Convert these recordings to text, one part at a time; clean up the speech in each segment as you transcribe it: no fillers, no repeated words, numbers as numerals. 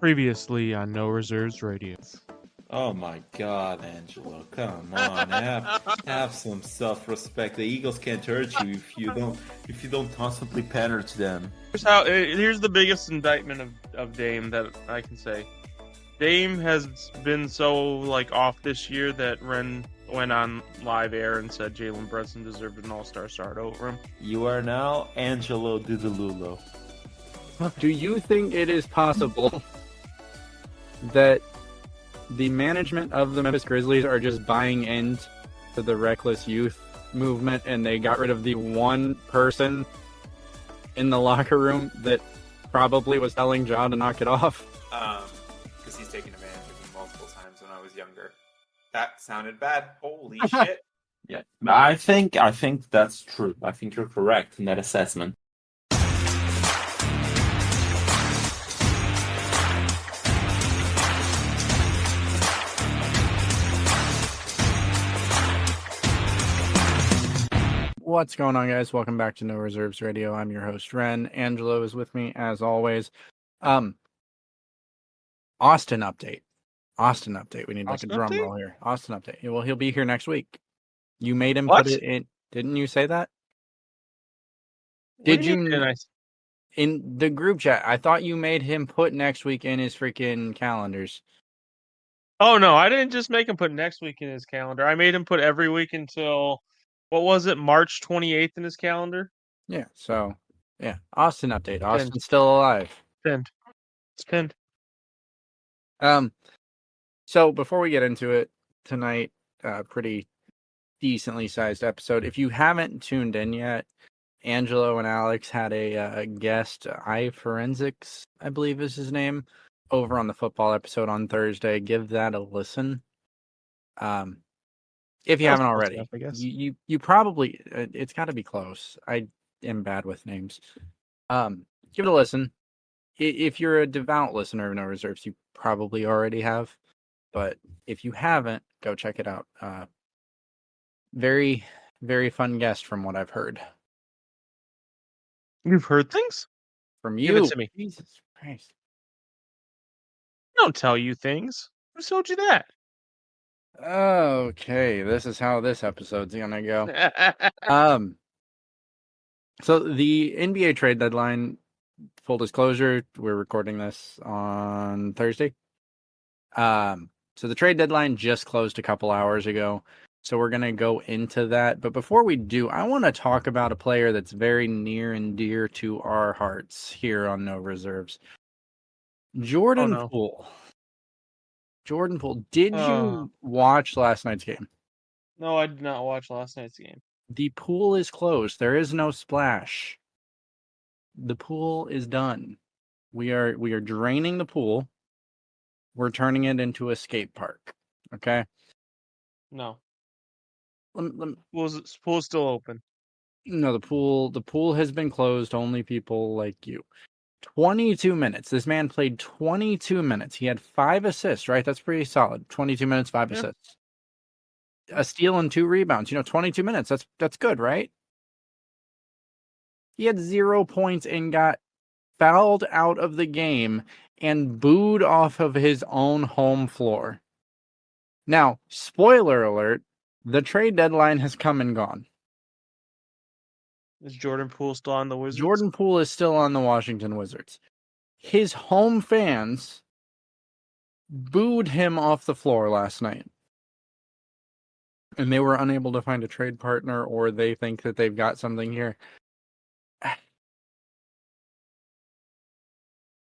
Previously on No Reserves Radio. Oh my God, Angelo! Come on, have some self-respect. The Eagles can't hurt you if you don't constantly pander to them. Here's the biggest indictment of Dame that I can say. Dame has been so off this year that Rehn went on live air and said Jalen Brunson deserved an All-Star start over him. You are now Angelo Dudululo. Do you think it is possible that the management of the Memphis Grizzlies are just buying into the reckless youth movement and they got rid of the one person in the locker room that probably was telling Ja to knock it off? Because he's taken advantage of me multiple times when I was younger. That sounded bad. Holy shit. Yeah, I think that's true. I think you're correct in that assessment. What's going on, guys? Welcome back to No Reserves Radio. I'm your host, Rehn. Angelo is with me, as always. Austin update. We need a drum roll here. Austin update. Well, he'll be here next week. You made him put it in. Didn't you say that? Did you? In the group chat, I thought you made him put next week in his freaking calendars. Oh, no, I didn't just make him put next week in his calendar. I made him put every week until... What was it, March 28th in his calendar? Yeah, so, yeah. Austin update. Austin's still alive. Pinned. It's pinned. So, before we get into it, tonight, pretty decently sized episode. If you haven't tuned in yet, Angelo and Alex had a guest, iForensics, I believe is his name, over on the football episode on Thursday. Give that a listen. If you haven't already, enough, I guess. You probably, it's got to be close. I am bad with names. Give it a listen. If you're a devout listener of No Reserves, you probably already have. But if you haven't, go check it out. Very, very fun guest from what I've heard. You've heard things? From you. Give it to me. Jesus Christ. I don't tell you things. Who told you that? Okay, this is how this episode's gonna go. So the NBA trade deadline, full disclosure, we're recording this on Thursday. So the trade deadline just closed a couple hours ago. So we're gonna go into that. But before we do, I want to talk about a player that's very near and dear to our hearts here on No Reserves. Jordan Poole. Jordan Poole, did you watch last night's game? No, I did not watch last night's game. The pool is closed. There is no splash. The pool is done. We are draining the pool. We're turning it into a skate park. Okay? No. Pool's still open. No, the pool has been closed. Only people like you. 22 minutes. This man played 22 minutes. He had 5 assists, right? That's pretty solid. 22 minutes, 5 assists. A steal and 2 rebounds. 22 minutes. That's good, right? He had 0 points and got fouled out of the game and booed off of his own home floor. Now, spoiler alert, the trade deadline has come and gone. Is Jordan Poole still on the Wizards? Jordan Poole is still on the Washington Wizards. His home fans booed him off the floor last night. And they were unable to find a trade partner, or they think that they've got something here.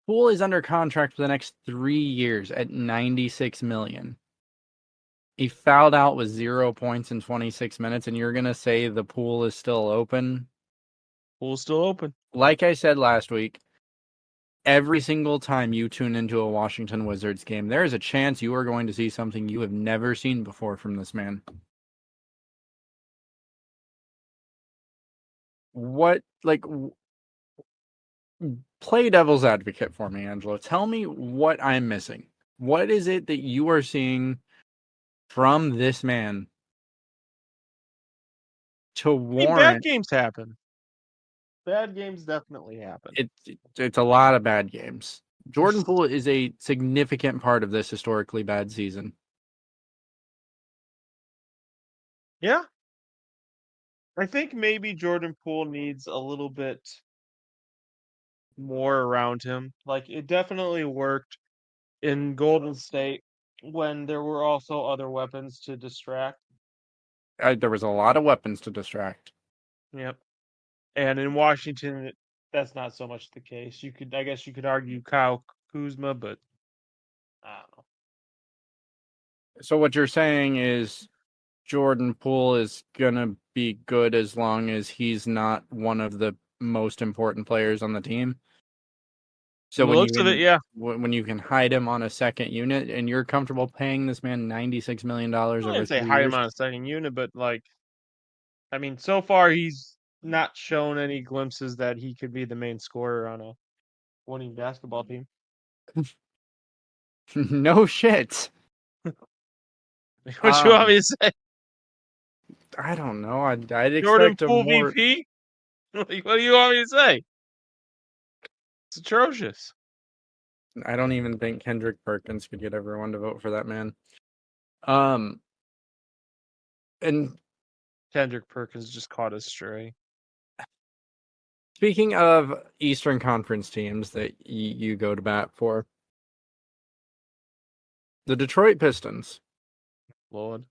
Poole is under contract for the next 3 years at $96 million. He fouled out with 0 points in 26 minutes, and you're going to say the pool is still open? Pool's still open. Like I said last week, every single time you tune into a Washington Wizards game, there is a chance you are going to see something you have never seen before from this man. Play devil's advocate for me, Angelo. Tell me what I'm missing. What is it that you are seeing from this man to warrant... Bad games happen. Bad games definitely happen. It's a lot of bad games. Jordan Poole is a significant part of this historically bad season. Yeah. I think maybe Jordan Poole needs a little bit more around him. Like, it definitely worked in Golden State when there were also other weapons to distract. There was a lot of weapons to distract. Yep. And in Washington, that's not so much the case. I guess you could argue Kyle Kuzma, but I don't know. So what you're saying is Jordan Poole is going to be good as long as he's not one of the most important players on the team. So From the looks of it, yeah. when you can hide him on a second unit and you're comfortable paying this man $96 million I over wouldn't say 3 hide years. him on a second unit, but like, I mean, so far he's not shown any glimpses that he could be the main scorer on a winning basketball team. No shit. What you want me to say? I don't know. I'd Jordan expect a Poole more. VP? Like, what do you want me to say? It's atrocious. I don't even think Kendrick Perkins could get everyone to vote for that man. And Kendrick Perkins just caught us stray. speaking of Eastern Conference teams that you go to bat for, the Detroit Pistons, Lord.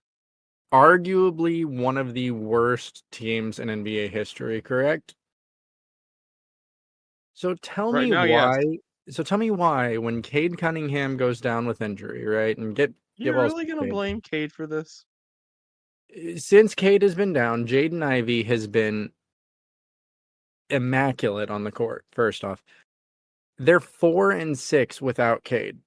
arguably one of the worst teams in NBA history, correct? So tell Right me now, yes. why. So tell me why when Cade Cunningham goes down with injury, right? And get You're well really gonna Cade. blame Cade for this? Since Cade has been down, Jaden Ivey has been immaculate on the court. First off, they're 4-6 without Cade.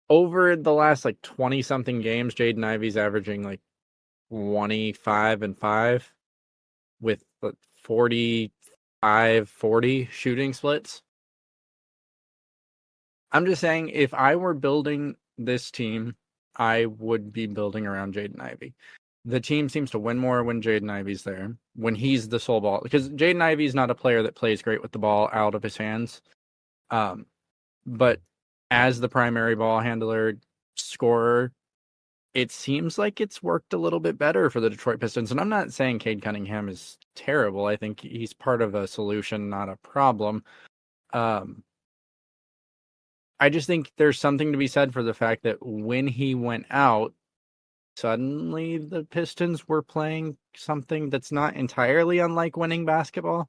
Over the last 20 something games, Jaden Ivey's averaging 25-5 with 45-40 shooting splits. I'm just saying, if I were building this team, I would be building around Jaden Ivey. The team seems to win more when Jaden Ivey's there, when he's the sole ball. Because Jaden Ivey's not a player that plays great with the ball out of his hands. But as the primary ball handler, scorer, it seems like it's worked a little bit better for the Detroit Pistons. And I'm not saying Cade Cunningham is terrible. I think he's part of a solution, not a problem. I just think there's something to be said for the fact that when he went out, suddenly the Pistons were playing something that's not entirely unlike winning basketball.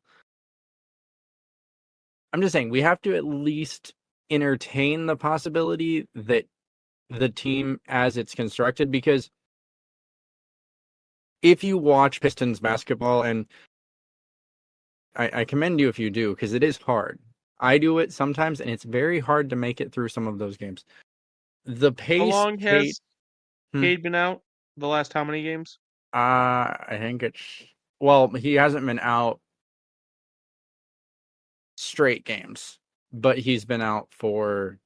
I'm just saying we have to at least entertain the possibility that the team as it's constructed, because if you watch Pistons basketball, and I commend you if you do, because it is hard. I do it sometimes, and it's very hard to make it through some of those games. The pace. How long has Hmm? Cade been out? The last how many games? I think he hasn't been out straight games, but he's been out for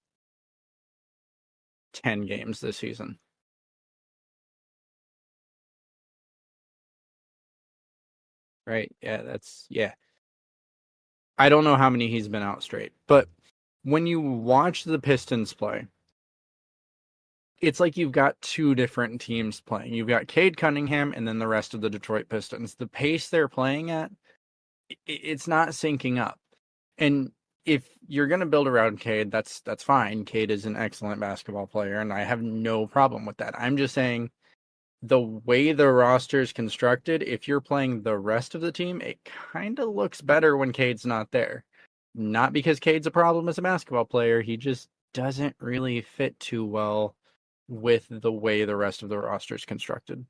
10 games this season. Right? Yeah. I don't know how many he's been out straight, but when you watch the Pistons play, it's like you've got two different teams playing. You've got Cade Cunningham and then the rest of the Detroit Pistons. The pace they're playing at, it's not syncing up. And if you're going to build around Cade, that's fine. Cade is an excellent basketball player, and I have no problem with that. I'm just saying the way the roster is constructed, if you're playing the rest of the team, it kind of looks better when Cade's not there. Not because Cade's a problem as a basketball player. He just doesn't really fit too well with the way the rest of the roster is constructed.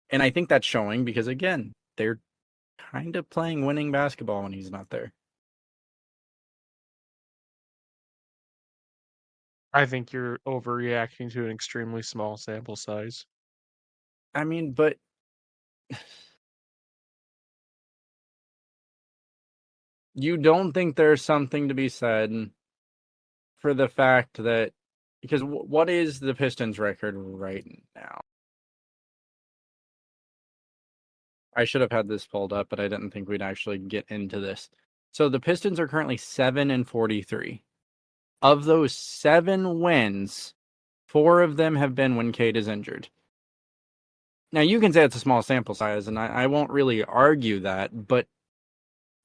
And I think that's showing because, again, they're kind of playing winning basketball when he's not there. I think you're overreacting to an extremely small sample size. I mean, but you don't think there's something to be said for the fact that, because what is the Pistons record right now? I should have had this pulled up, but I didn't think we'd actually get into this. So the Pistons are currently 7-43. Of those 7 wins, 4 of them have been when Cade is injured. Now, you can say it's a small sample size, and I won't really argue that, but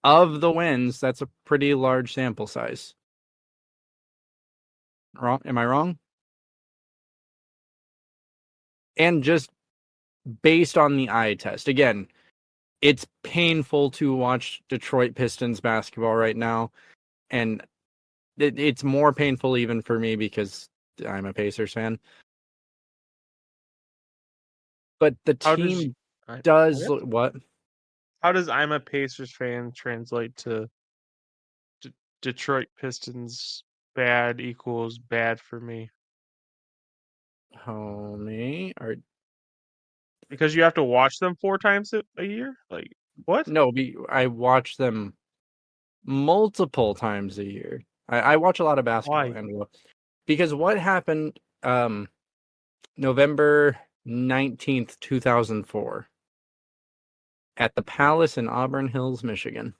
of the wins, that's a pretty large sample size. Wrong? Am I wrong? And just based on the eye test, again, it's painful to watch Detroit Pistons basketball right now, and it's more painful even for me because I'm a Pacers fan. But the How does team I- does what? what? How does I'm a Pacers fan translate to Detroit Pistons bad equals bad for me? Homie, or Because you have to watch them 4 times a year? Like, what? no? I watch them multiple times a year. I watch a lot of basketball, Why? and because what happened November 19th, 2004 at the Palace in Auburn Hills, Michigan.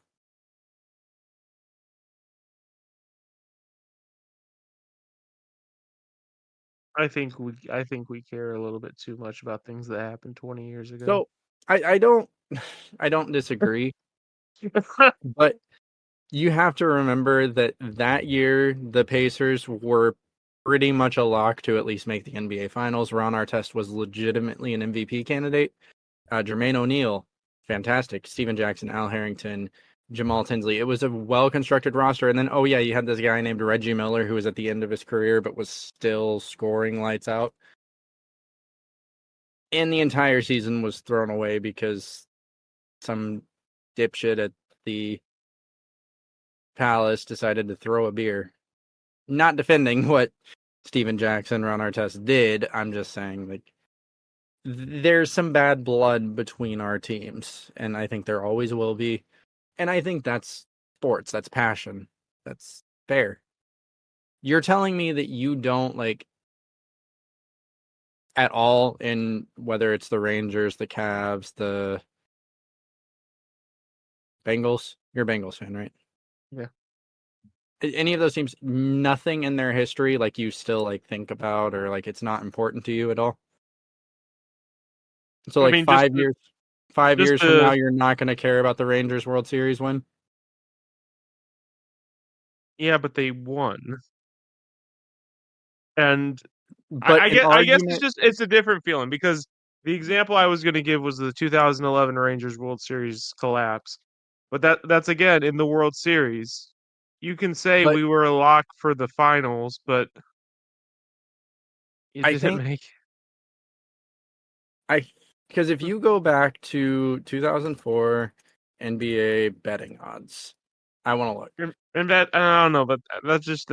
I think we care a little bit too much about things that happened 20 years ago. So I don't I don't disagree, but you have to remember that year the Pacers were pretty much a lock to at least make the NBA Finals. Ron Artest was legitimately an MVP candidate. Jermaine O'Neal, fantastic. Steven Jackson, Al Harrington, Jamal Tinsley. It was a well-constructed roster. And then, oh yeah, you had this guy named Reggie Miller who was at the end of his career but was still scoring lights out. And the entire season was thrown away because some dipshit at the Palace decided to throw a beer. Not defending what Steven Jackson, Ron Artest did. I'm just saying, like, there's some bad blood between our teams, and I think there always will be. And I think that's sports, that's passion, that's fair. You're telling me that you don't like at all in whether it's the Rangers, the Cavs, the Bengals? You're a Bengals fan, right? Yeah. Any of those teams, nothing in their history like you still like think about or like it's not important to you at all? So I like mean, 5 years, 5 years from now, the you're not going to care about the Rangers World Series win. yeah, but they won. And But an I guess argument, it's a different feeling because the example I was going to give was the 2011 Rangers World Series collapse. But that's again in the World Series. You can say but we were a lock for the finals, but it I didn't think make. I because if you go back to 2004 NBA betting odds, I want to look. And that I don't know, but that's just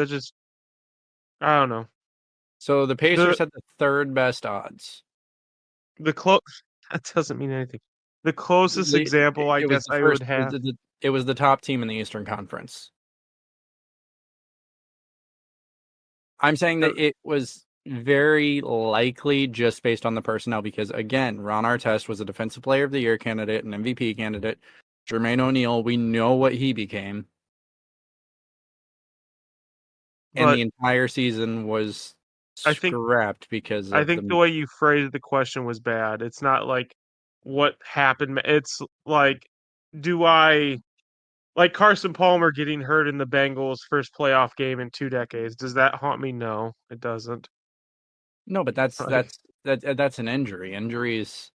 I don't know. So the Pacers The had the third best odds. the close that doesn't mean anything. The closest example I It was guess the I first. would have. It was the top team in the Eastern Conference. I'm saying that it was very likely just based on the personnel because, again, Ron Artest was a Defensive Player of the Year candidate, an MVP candidate. Jermaine O'Neal, we know what he became. And But the entire season was I think scrapped because I of think the the... way you phrased the question was bad. It's not like what happened. It's like, do I like Carson Palmer getting hurt in the Bengals' first playoff game in 2 decades? Does that haunt me? No, it doesn't. No, but Like, that's an injury. Injuries...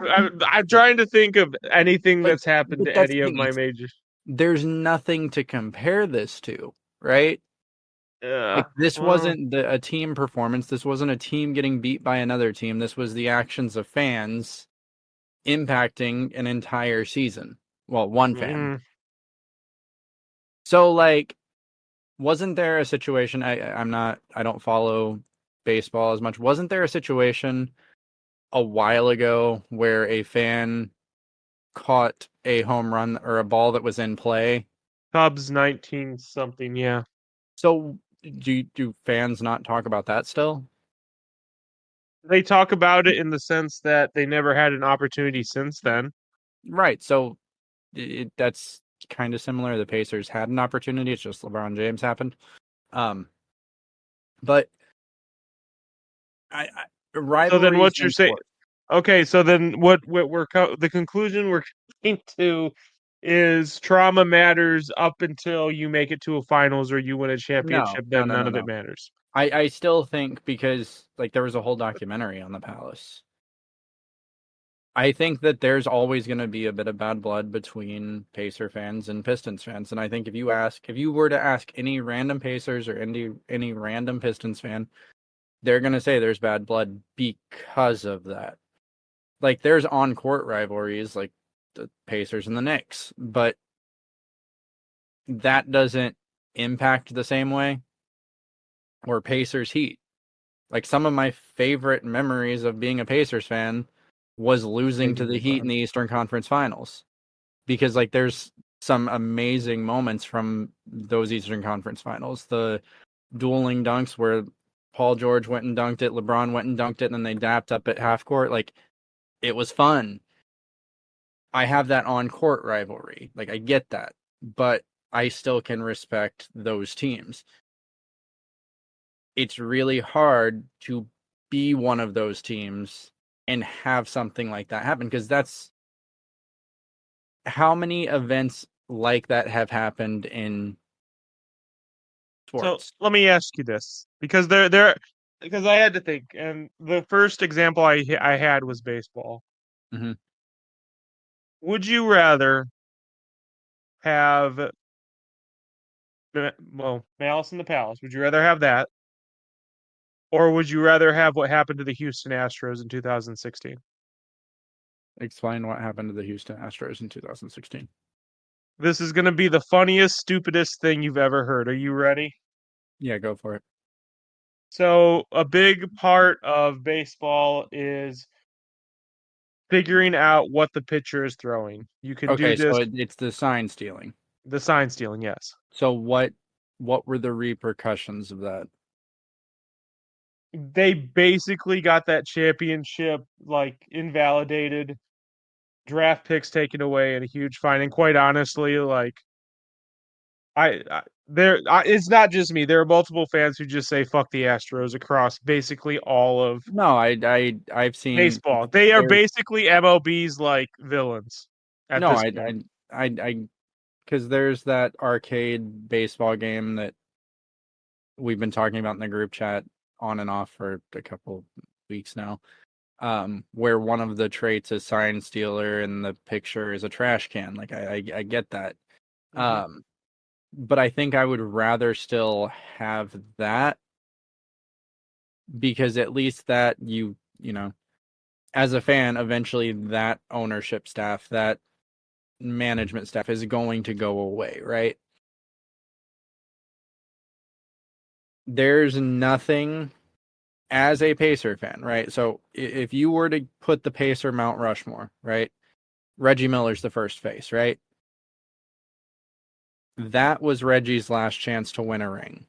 I'm trying to think of anything Like, that's happened but to that's the any of thing. my majors. There's nothing to compare this to, right? Yeah. Like this Well, wasn't a team performance. This wasn't a team getting beat by another team. This was the actions of fans impacting an entire season. Well, one fan. mm, So like, wasn't there a situation? I don't follow baseball as much. Wasn't there a situation a while ago where a fan caught a home run or a ball that was in play? Cubs 19 something. Yeah. So do fans not talk about that still? They talk about it in the sense that they never had an opportunity since then. Right. So that's kind of similar. The Pacers had an opportunity. It's just LeBron James happened. But I So then, rivalries what you're in saying? sports. Okay, so then what the conclusion we're coming to is trauma matters up until you make it to a finals or you win a No, championship. no, Then no, none no, of it no. matters. I still think because like there was a whole documentary on the Palace. I think that there's always going to be a bit of bad blood between Pacer fans and Pistons fans, and I think if you were to ask any random Pacers or any random Pistons fan, they're going to say there's bad blood because of that. Like there's on-court rivalries like the Pacers and the Knicks, but that doesn't impact the same way or Pacers Heat. Like some of my favorite memories of being a Pacers fan was losing to Taking the Heat in LeBron. the Eastern Conference Finals. Because like there's some amazing moments from those Eastern Conference Finals. The dueling dunks where Paul George went and dunked it, LeBron went and dunked it, and then they dapped up at half court. Like it was fun. I have that on court rivalry. Like I get that. But I still can respect those teams. It's really hard to be one of those teams and have something like that happen because that's how many events like that have happened in So sports. let me ask you this, because because I had to think, and the first example I had was baseball. Mhm. Would you rather have Malice in the Palace? Would you rather have that, or would you rather have what happened to the Houston Astros in 2016? Explain what happened to the Houston Astros in 2016. This is going to be the funniest, stupidest thing you've ever heard. Are you ready? Yeah, go for it. So, a big part of baseball is figuring out what the pitcher is throwing. You can do Okay, so this, it's the sign stealing. the sign stealing, yes. So what were the repercussions of that? They basically got that championship like invalidated, draft picks taken away, and a huge fine. And quite honestly, like it's not just me. There are multiple fans who just say "fuck the Astros" across basically all of No, I've seen baseball. They are there. basically MLB's like villains at No, this point. I because there's that arcade baseball game that we've been talking about in the group chat on and off for a couple weeks now. Where one of the traits is sign stealer and the picture is a trash can. Like I get that. Mhm. But I think I would rather still have that because at least that you know, as a fan, eventually that ownership staff, that management staff is going to go away, right? There's nothing as a Pacer fan, right? So if you were to put the Pacer Mount Rushmore, right? Reggie Miller's the first face, right? That was Reggie's last chance to win a ring.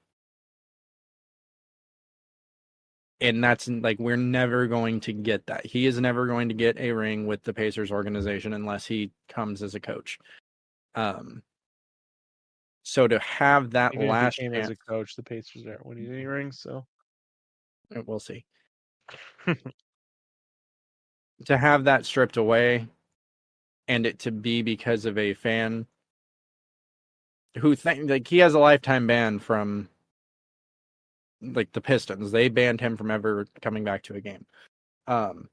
And that's like, we're never going to get that. He is never going to get a ring with the Pacers organization unless he comes as a coach. So to have that Even if he last came as chance, a coach, the Pacers aren't winning any rings. So we'll see. To have that stripped away and it to be because of a fan who think like he has a lifetime ban from like the Pistons. They banned him from ever coming back to a game. And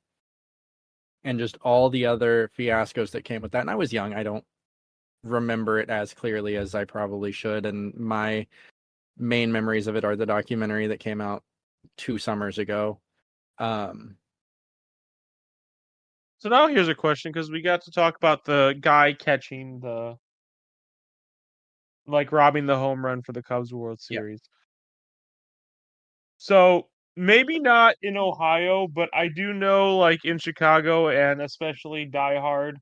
just all the other fiascos that came with that. And I was young. I don't remember it as clearly as I probably should. And my main memories of it are the documentary that came out 2 summers ago. So now here's a question, because we got to talk about the guy catching the like robbing the home run for the Cubs World Yeah. Series. So maybe not in Ohio, but I do know like in Chicago and especially diehard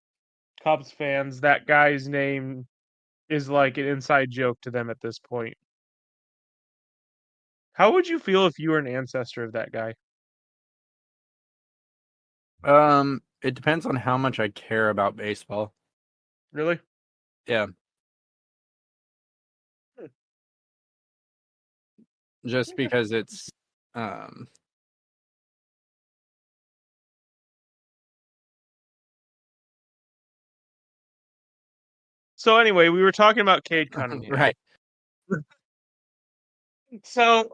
Cubs fans, that guy's name is like an inside joke to them at this point. How would you feel if you were an ancestor of that guy? It depends on how much I care about baseball. Really? Yeah. Just because it's So anyway, we were talking about Cade Cunningham. right. So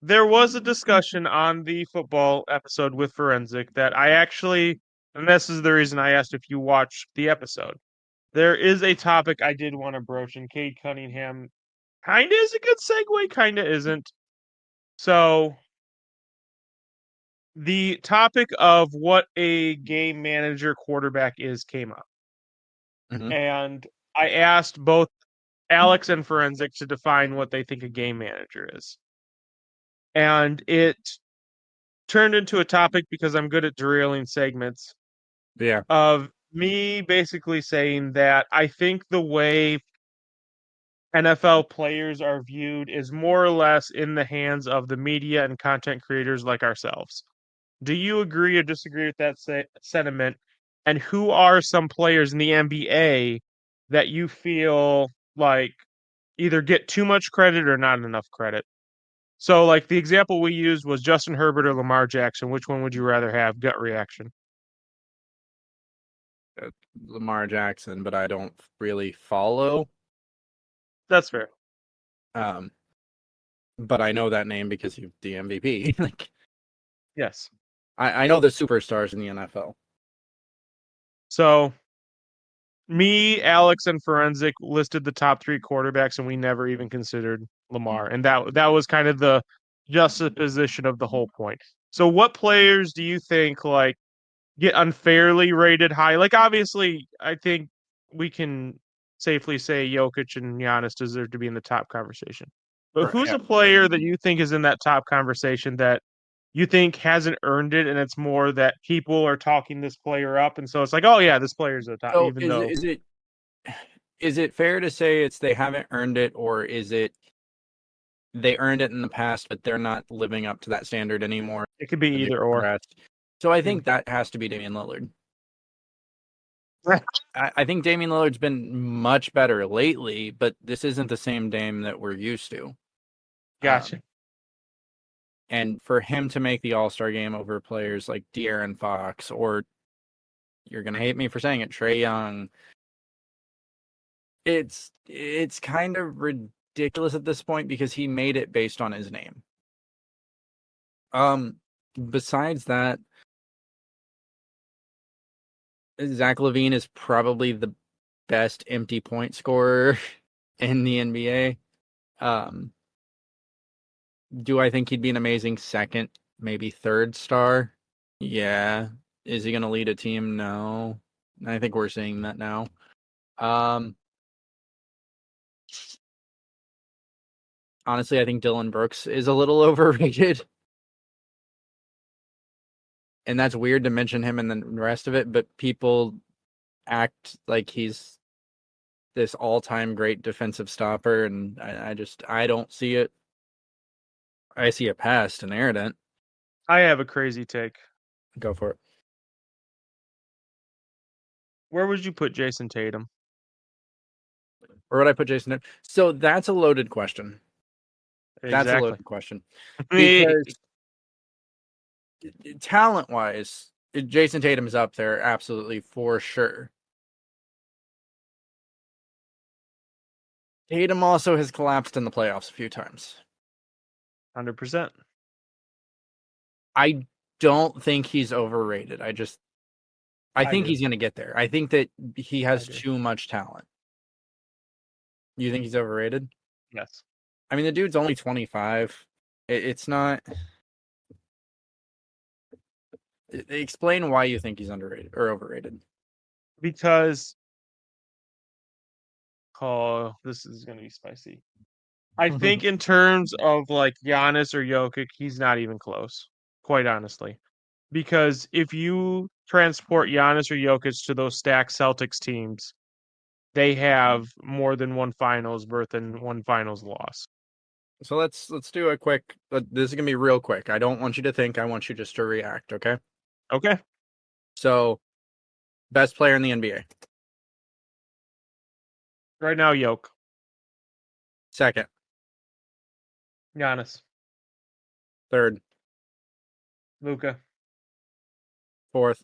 there was a discussion on the football episode with Forensic that I actually, and this is the reason I asked if you watched the episode. There is a topic I did want to broach, and Cade Cunningham kind of is a good segue, kind of isn't. So the topic of what a game manager quarterback is came up. Mhm. And I asked both Alex and Forensic to define what they think a game manager is. And it turned into a topic because I'm good at derailing segments Yeah. of me basically saying that I think the way NFL players are viewed is more or less in the hands of the media and content creators like ourselves. Do you agree or disagree with that sentiment? And who are some players in the NBA that you feel like either get too much credit or not enough credit? So, like the example we used was Justin Herbert or Lamar Jackson. Which one would you rather have? Gut reaction. Lamar Jackson, but I don't really follow. That's fair. But I know that name because he's the MVP. Like, Yes. I know the superstars in the NFL. So, me, Alex, and Forensic listed the top three quarterbacks, and we never even considered Lamar, and that was kind of the juxtaposition of the whole point. So, what players do you think like get unfairly rated high? Like, obviously, I think we can safely say Jokic and Giannis deserve to be in the top conversation. But Right, who's yeah. a player that you think is in that top conversation that you think hasn't earned it, and it's more that people are talking this player up, and so it's like, oh yeah, this player's a top, So even though is it fair to say it's they haven't earned it, or is it they earned it in the past, but they're not living up to that standard anymore? it could be They've either or. progressed? So I think that has to be Damian Lillard. I think Damian Lillard's been much better lately, but this isn't the same Dame that we're used to. Gotcha. And for him to make the All-Star game over players like De'Aaron Fox, or you're gonna hate me for saying it, Trae Young, it's kind of ridiculous at this point because he made it based on his name. Besides that, Zach LaVine is probably the best empty point scorer in the NBA. Do I think he'd be an amazing second, maybe third star? Yeah. Is he going to lead a team? No. I think we're seeing that now. Honestly, I think Dylan Brooks is a little overrated. And that's weird to mention him and the rest of it, but people act like he's this all-time great defensive stopper, and I don't see it. I see a pass to Narradent. I have a crazy take. Go for it. Where would you put Jason Tatum? Or would I put Jason? So that's a loaded question. That's a loaded question. Because talent-wise, Jason Tatum is up there, absolutely, for sure. Tatum also has collapsed in the playoffs a few times. 100%. I don't think he's overrated. I think do. he's going to get there. I think that he has do. too much talent. You think he's overrated? Yes. I mean, the dude's only 25. It's not. Explain why you think he's underrated or overrated. Because this is going to be spicy. I think in terms of like Giannis or Jokic, he's not even close, quite honestly. Because if you transport Giannis or Jokic to those stacked Celtics teams, they have more than one finals berth and one finals loss. So let's do a quick. This is gonna be real quick. I don't want you to think. I want you just to react. Okay. Okay. So, best player in the NBA. Right now, Yoke. Second. Giannis. Third. Luca. Fourth.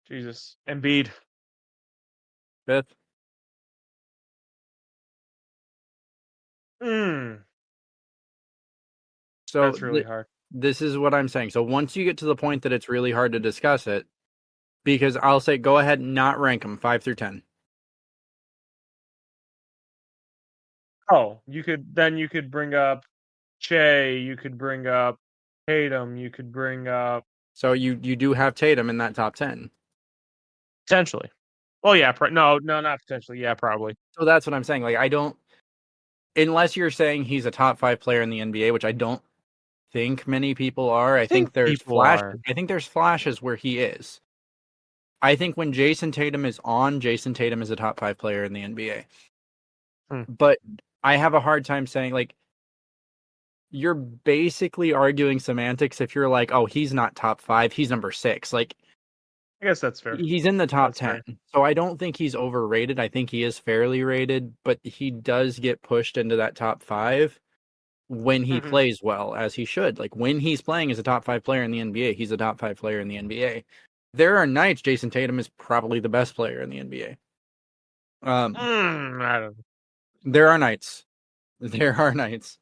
Jesus. Embiid. Fifth. Mm, So that's really hard. this is what I'm saying. So once you get to the point that it's really hard to discuss it, because I'll say go ahead and not rank them 5 through 10. Oh, you could bring up Shea, you could bring up Tatum, you could bring up So you do have Tatum in that top 10. potentially. Well, yeah, no, not potentially. Yeah, probably. So that's what I'm saying. Like I don't, unless you're saying he's a top 5 player in the NBA, which I don't think many people are. I think people are. I think there's flashes where he is. I think when Jason Tatum is on, Jason Tatum is a top 5 player in the NBA. But I have a hard time saying, like, you're basically arguing semantics if you're like, oh, he's not top 5, he's number 6. Like, I guess that's fair. he's in the top That's 10. fair. So I don't think he's overrated. I think he is fairly rated, but he does get pushed into that top 5 when he plays well, as he should. Like, when he's playing as a top 5 player in the NBA, he's a top 5 player in the NBA. There are nights Jason Tatum is probably the best player in the NBA. I don't know. There are nights. There are nights.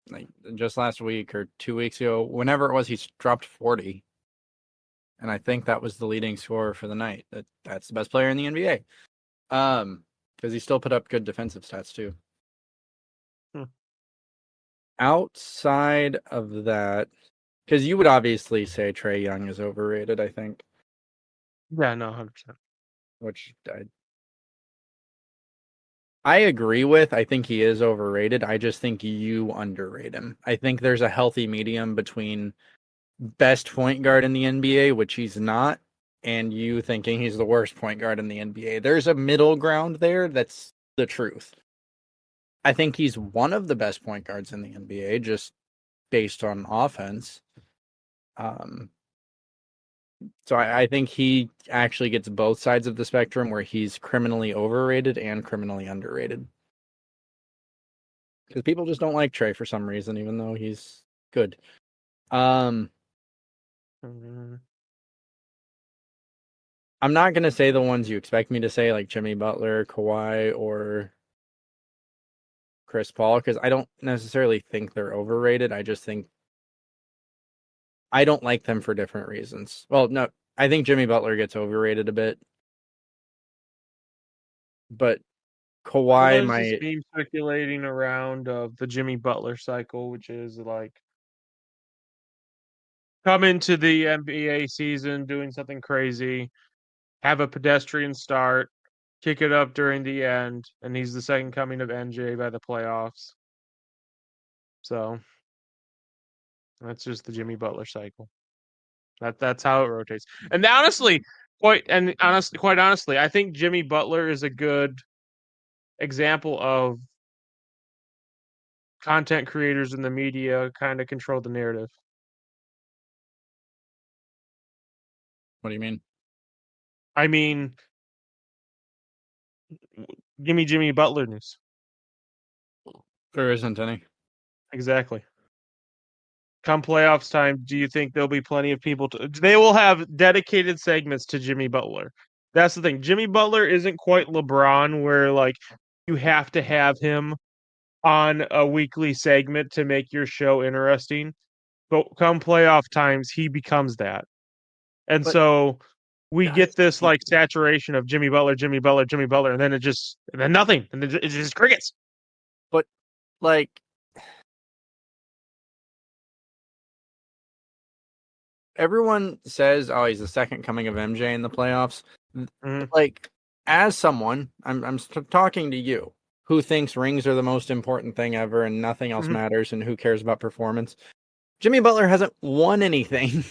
Like just last week or 2 weeks ago, whenever it was, he dropped 40. And I think that was the leading scorer for the night. That's the best player in the NBA. Because he still put up good defensive stats too. Outside of that, because you would obviously say Trae Young is overrated, I think. Yeah, no, 100%. Which I agree with. I think he is overrated. I just think you underrate him. I think there's a healthy medium between best point guard in the NBA, which he's not, and you thinking he's the worst point guard in the NBA. There's a middle ground there that's the truth. I think he's one of the best point guards in the NBA, just based on offense. So I think he actually gets both sides of the spectrum where he's criminally overrated and criminally underrated. Because people just don't like Trae for some reason, even though he's good. I'm not going to say the ones you expect me to say, like Jimmy Butler, Kawhi, or Chris Paul, because I don't necessarily think they're overrated. I just think I don't like them for different reasons. Well, no, I think Jimmy Butler gets overrated a bit. But Kawhi There's this might... meme circulating around of the Jimmy Butler cycle, which is like come into the NBA season doing something crazy, have a pedestrian start, kick it up during the end, and he's the second coming of NJ by the playoffs. So that's just the Jimmy Butler cycle. That's how it rotates. And quite honestly, I think Jimmy Butler is a good example of content creators in the media kind of control the narrative. What do you mean? I mean, give me Jimmy Butler news. There isn't any. Exactly. Come playoffs time, do you think there'll be plenty of people they will have dedicated segments to Jimmy Butler? That's the thing. Jimmy Butler isn't quite LeBron where like you have to have him on a weekly segment to make your show interesting. But come playoff times, he becomes that. And But so we does get this he? like saturation of Jimmy Butler, Jimmy Butler, Jimmy Butler, and then and then nothing. And then it's just crickets. But like everyone says, oh, he's the second coming of MJ in the playoffs. Like, as someone, I'm talking to you, who thinks rings are the most important thing ever and nothing else matters and who cares about performance. Jimmy Butler hasn't won anything.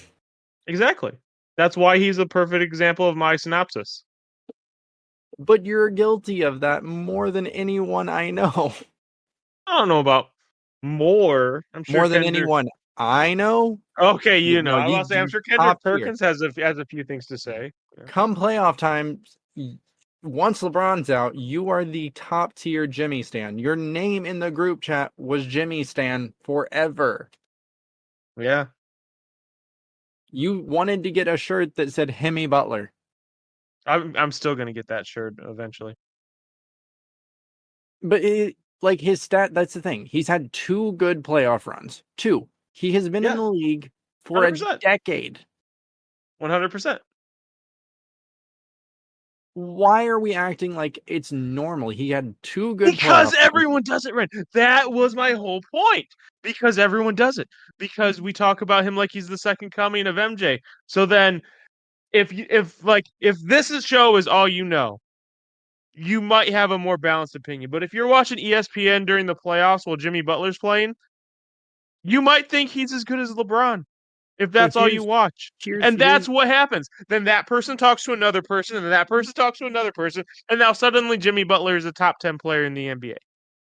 Exactly. That's why he's a perfect example of my synopsis. But you're guilty of that more than anyone I know. I don't know about more. I'm sure More than Kendrick, anyone I know. Okay, You you know, know, I was say I'm you sure Kendrick top tier. Perkins has a few things to say. Yeah. Come playoff time, once LeBron's out, you are the top tier Jimmy Stan. Your name in the group chat was Jimmy Stan forever. Yeah. You wanted to get a shirt that said Hemi Butler. I'm still gonna get that shirt eventually. But like his stat, that's the thing. He's had 2 good playoff runs. 2. He has been in Yeah. the league for a 100%. decade. 100%. Why are we acting like it's normal? He had 2 good Because playoff runs. everyone does it, Ren. That was my whole point. Because everyone does it. Because we talk about him like he's the second coming of MJ. So then, if this show is all you know, you might have a more balanced opinion. But if you're watching ESPN during the playoffs while Jimmy Butler's playing, you might think he's as good as LeBron. If So that's all you watch. And that's what happens. Then that person talks to another person, and then that person talks to another person, and now suddenly Jimmy Butler is a top 10 player in the NBA.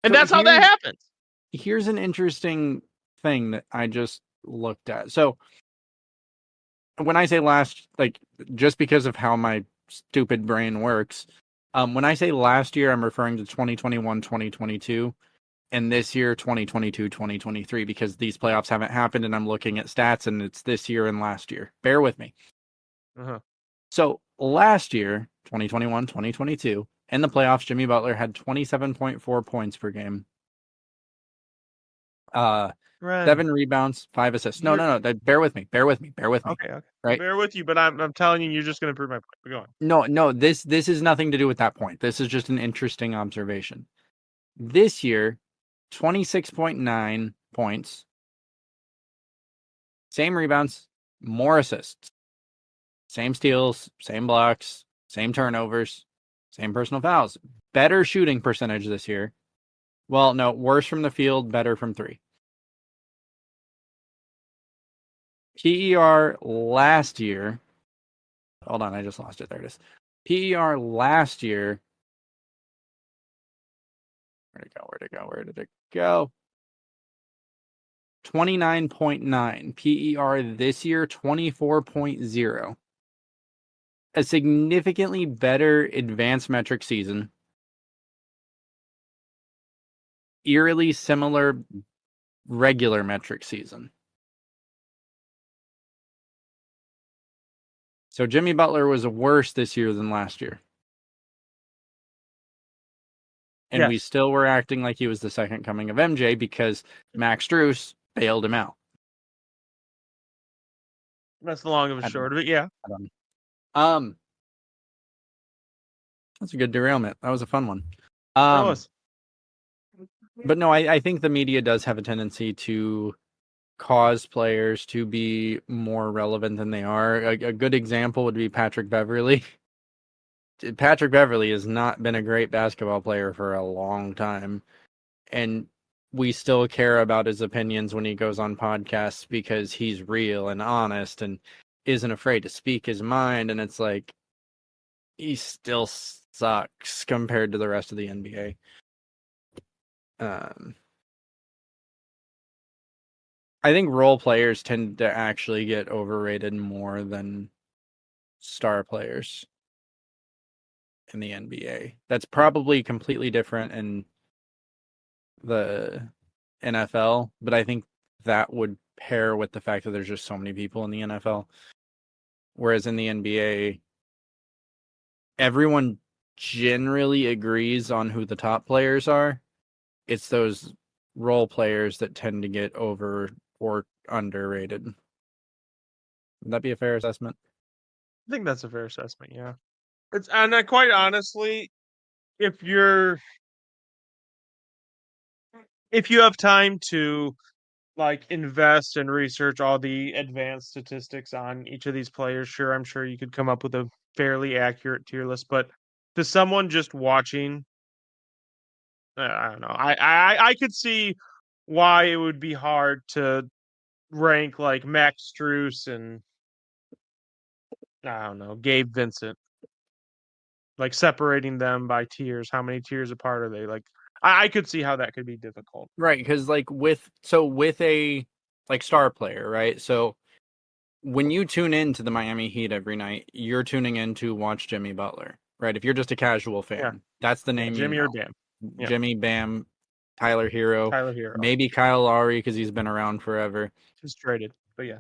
And So that's how that happens. Here's an interesting thing that I just looked at. So when I say last, like, just because of how my stupid brain works, when I say last year, I'm referring to 2021, 2022, and this year, 2022, 2023, because these playoffs haven't happened, and I'm looking at stats, and it's this year and last year. Bear with me. Uh-huh. So last year, 2021, 2022, in the playoffs, Jimmy Butler had 27.4 points per game. 7 rebounds, 5 assists. No. Bear with me. Okay. Right? Bear with you, but I'm telling you, you're just going to prove my point. Go on. No. This is nothing to do with that point. This is just an interesting observation. This year, 26.9 points, same rebounds, more assists, same steals, same blocks, same turnovers, same personal fouls. Better shooting percentage this year. Well, no, worse from the field, better from 3. PER last year. Hold on, I just lost it. There it is. PER last year. Where did it go? 29.9. PER this year, 24.0. A significantly better advanced metric season. Eerily similar regular metric season. So Jimmy Butler was worse this year than last year. And we still were acting like he was the second coming of MJ because Max Strus bailed him out. That's the long of the short of it, yeah. That's a good derailment. That was a fun one. That was. But no, I think the media does have a tendency to cause players to be more relevant than they are. A good example would be Patrick Beverley. Patrick Beverley has not been a great basketball player for a long time. And we still care about his opinions when he goes on podcasts because he's real and honest and isn't afraid to speak his mind. And it's like, he still sucks compared to the rest of the NBA. I think role players tend to actually get overrated more than star players in the NBA. That's probably completely different in the NFL, but I think that would pair with the fact that there's just so many people in the NFL. Whereas in the NBA, everyone generally agrees on who the top players are. It's those role players that tend to get over or underrated. Would that be a fair assessment? I think that's a fair assessment, yeah. And quite honestly, if you have time to like invest and research all the advanced statistics on each of these players, sure, I'm sure you could come up with a fairly accurate tier list. But to someone just watching, I don't know. I could see why it would be hard to rank like Max Strus and I don't know, Gabe Vincent. Like separating them by tiers. How many tiers apart are they? Like I could see how that could be difficult. Right, because like with a like star player, right? So when you tune into the Miami Heat every night, you're tuning in to watch Jimmy Butler, right? If you're just a casual fan, Yeah. that's the Yeah, name Jimmy you or know. Bam. Yeah. Jimmy, Bam, Tyler Hero, Tyler Hero. maybe Kyle Lowry because he's been around forever. Just traded, but yeah.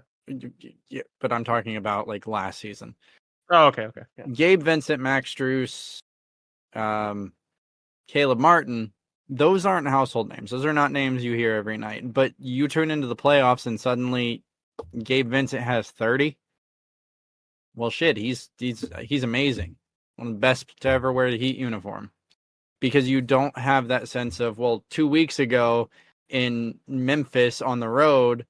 Yeah, but I'm talking about like last season. Oh, okay. Yeah. Gabe Vincent, Max Strus, Caleb Martin. Those aren't household names. Those are not names you hear every night. But you turn into the playoffs and suddenly Gabe Vincent has 30. Well, shit, he's amazing. One of the best to ever wear the Heat uniform. Because you don't have that sense of, well, 2 weeks ago in Memphis on the road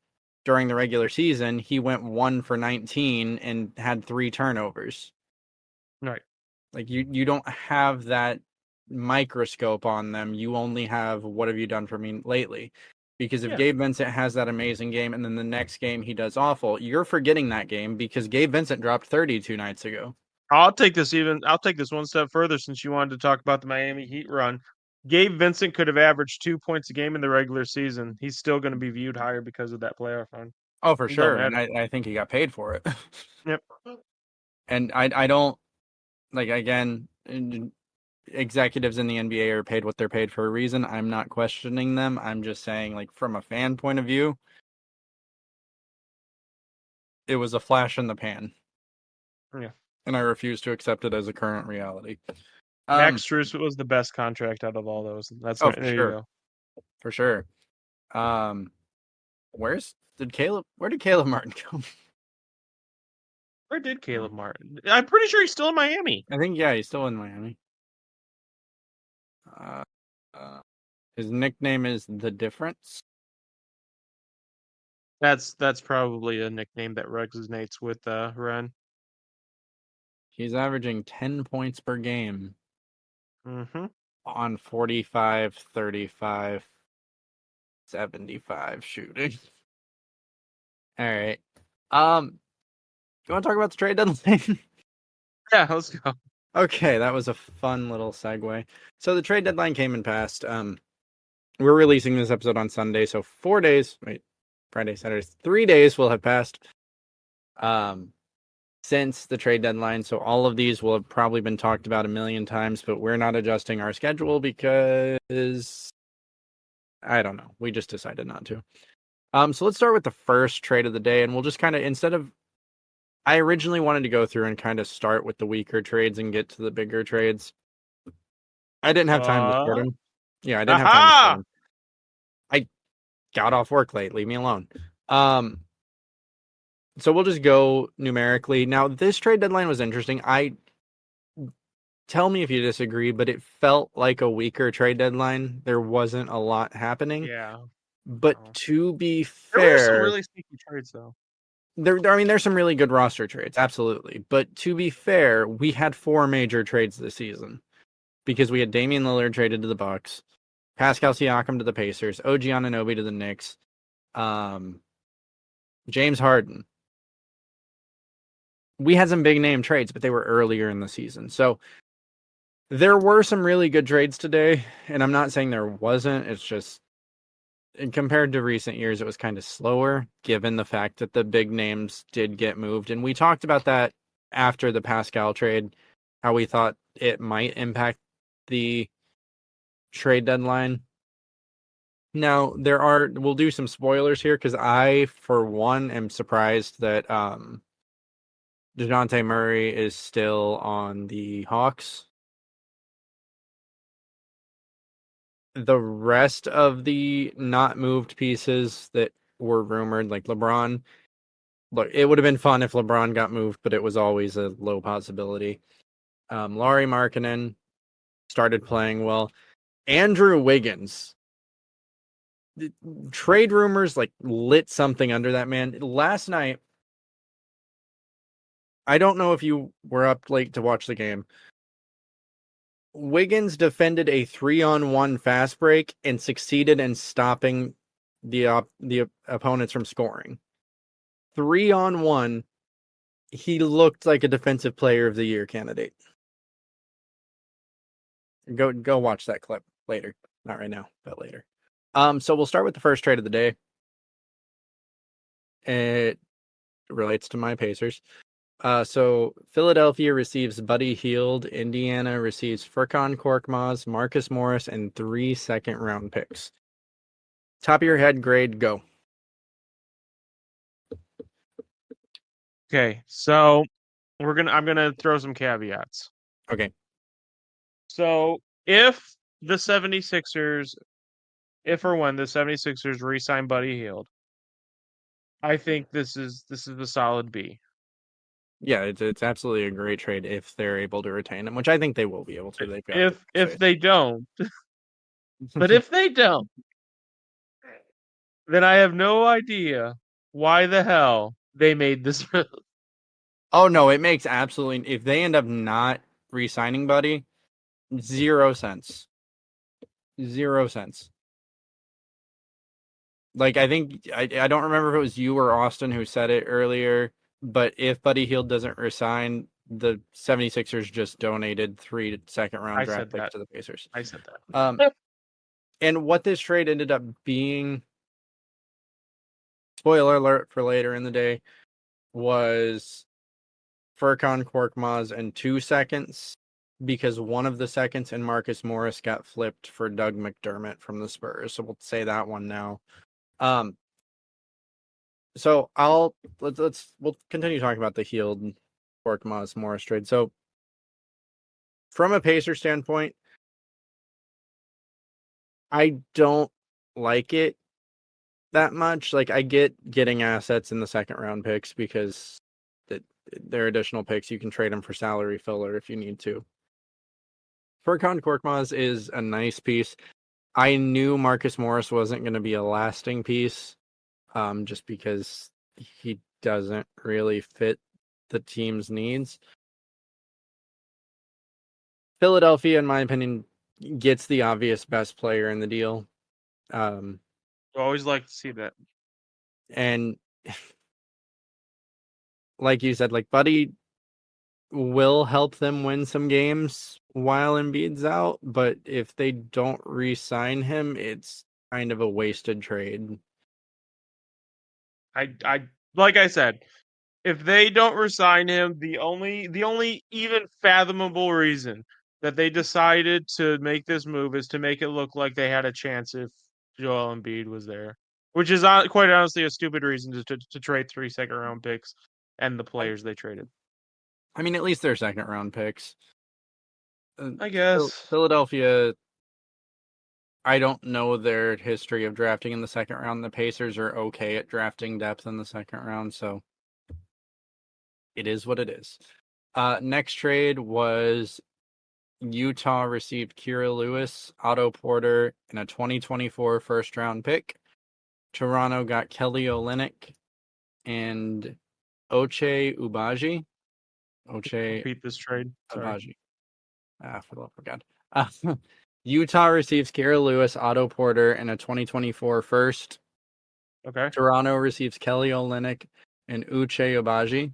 during the regular season, he went 1 for 19 and had 3 turnovers. Right. Like you don't have that microscope on them. You only have what have you done for me lately? Because if Gabe Vincent has that amazing game and then the next game he does awful, you're forgetting that game because Gabe Vincent dropped 30 2 nights ago. I'll take this one step further since you wanted to talk about the Miami Heat run. Gabe Vincent could have averaged 2 points a game in the regular season. He's still going to be viewed higher because of that playoff run. Oh, for It don't sure. And matter. I think he got paid for it. Yep. And I don't like again executives in the NBA are paid what they're paid for a reason. I'm not questioning them. I'm just saying like from a fan point of view, it was a flash in the pan. Yeah. And I refuse to accept it as a current reality. Max Strus was the best contract out of all those. That's for there sure. you go. For sure. Where did Caleb Martin go? Where did Caleb Martin? I'm pretty sure he's still in Miami. I think he's still in Miami. His nickname is The Difference. That's probably a nickname that resonates with Rehn. He's averaging 10 points per game. Mm-hmm. On 45, 35, 75 shooting. All right. You want to talk about the trade deadline? Yeah, let's go. Okay, that was a fun little segue. So the trade deadline came and passed. We're releasing this episode on Sunday, so 4 days. Wait, Friday, Saturday, 3 days will have passed. Since the trade deadline, so all of these will have probably been talked about a million times, but we're not adjusting our schedule because I don't know. We just decided not to. So let's start with the first trade of the day, and we'll just kind of I originally wanted to go through and kind of start with the weaker trades and get to the bigger trades. I didn't have time to sort them. Yeah, I didn't have time to sort them. I got off work late. Leave me alone. So we'll just go numerically. Now, this trade deadline was interesting. Tell me if you disagree, but it felt like a weaker trade deadline. There wasn't a lot happening. Yeah. But to be there were some fair, really sneaky trades though. There's some really good roster trades, absolutely. But to be fair, we had 4 major trades this season because we had Damian Lillard traded to the Bucks, Pascal Siakam to the Pacers, OG Anunoby to the Knicks, James Harden. We had some big name trades, but they were earlier in the season. So there were some really good trades today, and I'm not saying there wasn't. It's just compared to recent years, it was kind of slower, given the fact that the big names did get moved. And we talked about that after the Pascal trade, how we thought it might impact the trade deadline. Now, we'll do some spoilers here, because I, for one, am surprised that DeJounte Murray is still on the Hawks. The rest of the not moved pieces that were rumored, like LeBron, look, it would have been fun if LeBron got moved, but it was always a low possibility. Lauri Markkanen started playing well. Andrew Wiggins. Trade rumors like lit something under that man. Last night, I don't know if you were up late to watch the game. Wiggins defended a 3-on-1 fast break and succeeded in stopping the opponents from scoring. 3-on-1, he looked like a defensive player of the year candidate. Go watch that clip later. Not right now, but later. So we'll start with the first trade of the day. It relates to my Pacers. So Philadelphia receives Buddy Hield. Indiana receives Furkan Korkmaz, Marcus Morris, and 3 second-round picks. Top of your head grade, go. Okay, so I'm gonna throw some caveats. Okay. So if the 76ers, if or when the 76ers re-sign Buddy Hield, I think this is a solid B. Yeah, it's absolutely a great trade if they're able to retain him, which I think they will be able to. They've got If they don't, but if they don't, then I have no idea why the hell they made this move. Oh no, it makes absolutely if they end up not re-signing Buddy, 0 cents. 0 cents. Like I think I don't remember if it was you or Austin who said it earlier, but if Buddy Hield doesn't resign, the 76ers just donated 3 second-round I draft said picks that. to the Pacers. I said that. And what this trade ended up being, spoiler alert for later in the day, was Furkan Korkmaz and 2 seconds because one of the seconds in Marcus Morris got flipped for Doug McDermott from the Spurs. So we'll say that one now. So we'll continue talking about the Hield Korkmaz Morris trade. So from a Pacer standpoint, I don't like it that much. Like I get getting assets in the second round picks because they're additional picks. You can trade them for salary filler if you need to. Furkan Korkmaz is a nice piece. I knew Marcus Morris wasn't going to be a lasting piece, just because he doesn't really fit the team's needs. Philadelphia, in my opinion, gets the obvious best player in the deal. I always like to see that. And like you said, like Buddy will help them win some games while Embiid's out, but if they don't re-sign him, it's kind of a wasted trade. I like I said, if they don't resign him, the only even fathomable reason that they decided to make this move is to make it look like they had a chance if Joel Embiid was there, which is quite honestly a stupid reason to trade 3 second round picks and the players they traded. I mean, at least they're second round picks. I guess. Philadelphia, I don't know their history of drafting in the second round. The Pacers are okay at drafting depth in the second round, so it is what it is. Next trade was Utah received Kira Lewis, Otto Porter, and a 2024 first round pick. Toronto got Kelly Olynyk and Ochai Ubaji. Repeat this trade. Sorry. Ubaji. For the love of God. Utah receives Kira Lewis, Otto Porter, and a 2024 first. Okay. Toronto receives Kelly Olynyk and Uche Ubaji.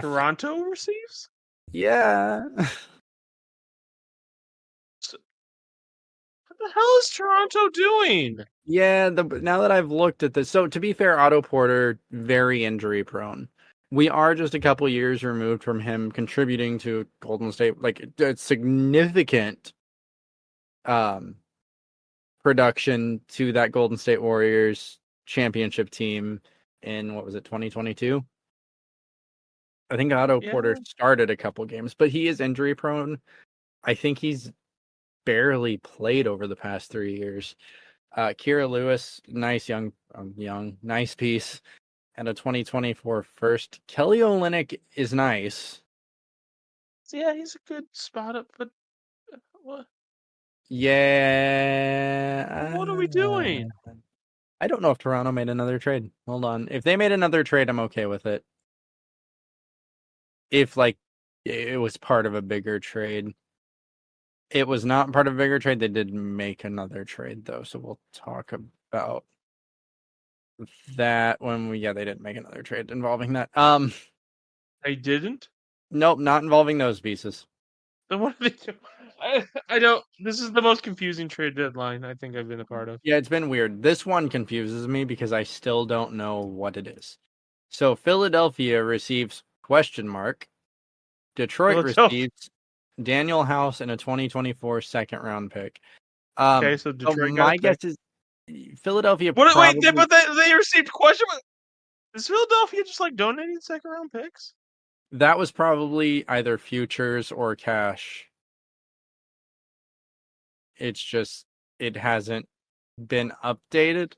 Toronto receives? Yeah. What the hell is Toronto doing? Yeah, now that I've looked at this, so to be fair, Otto Porter, very injury prone. We are just a couple years removed from him contributing to Golden State, like a significant production to that Golden State Warriors championship team in, what was it, 2022? I think Otto Porter started a couple games, but he is injury prone. I think he's barely played over the past 3 years. Kira Lewis, nice nice piece, and a 2024 first. Kelly Olynyk is nice. Yeah, he's a good spot up, but what? Yeah. What are we doing? I don't know if Toronto made another trade. Hold on. If they made another trade, I'm okay with it. If like it was part of a bigger trade. It was not part of a bigger trade. They did make another trade though, so we'll talk about that when they didn't make another trade involving that. They didn't? Nope, not involving those pieces. Then what are they doing? I don't. This is the most confusing trade deadline I think I've been a part of. Yeah, it's been weird. This one confuses me because I still don't know what it is. So Philadelphia receives question mark. Detroit Philadelphia. receives Daniel House and a 2024 second round pick. Okay, so So Detroit got a my guess pick. is Philadelphia What? Wait, probably. but they received question. Is Philadelphia just like donating second round picks? That was probably either futures or cash. It's just it hasn't been updated,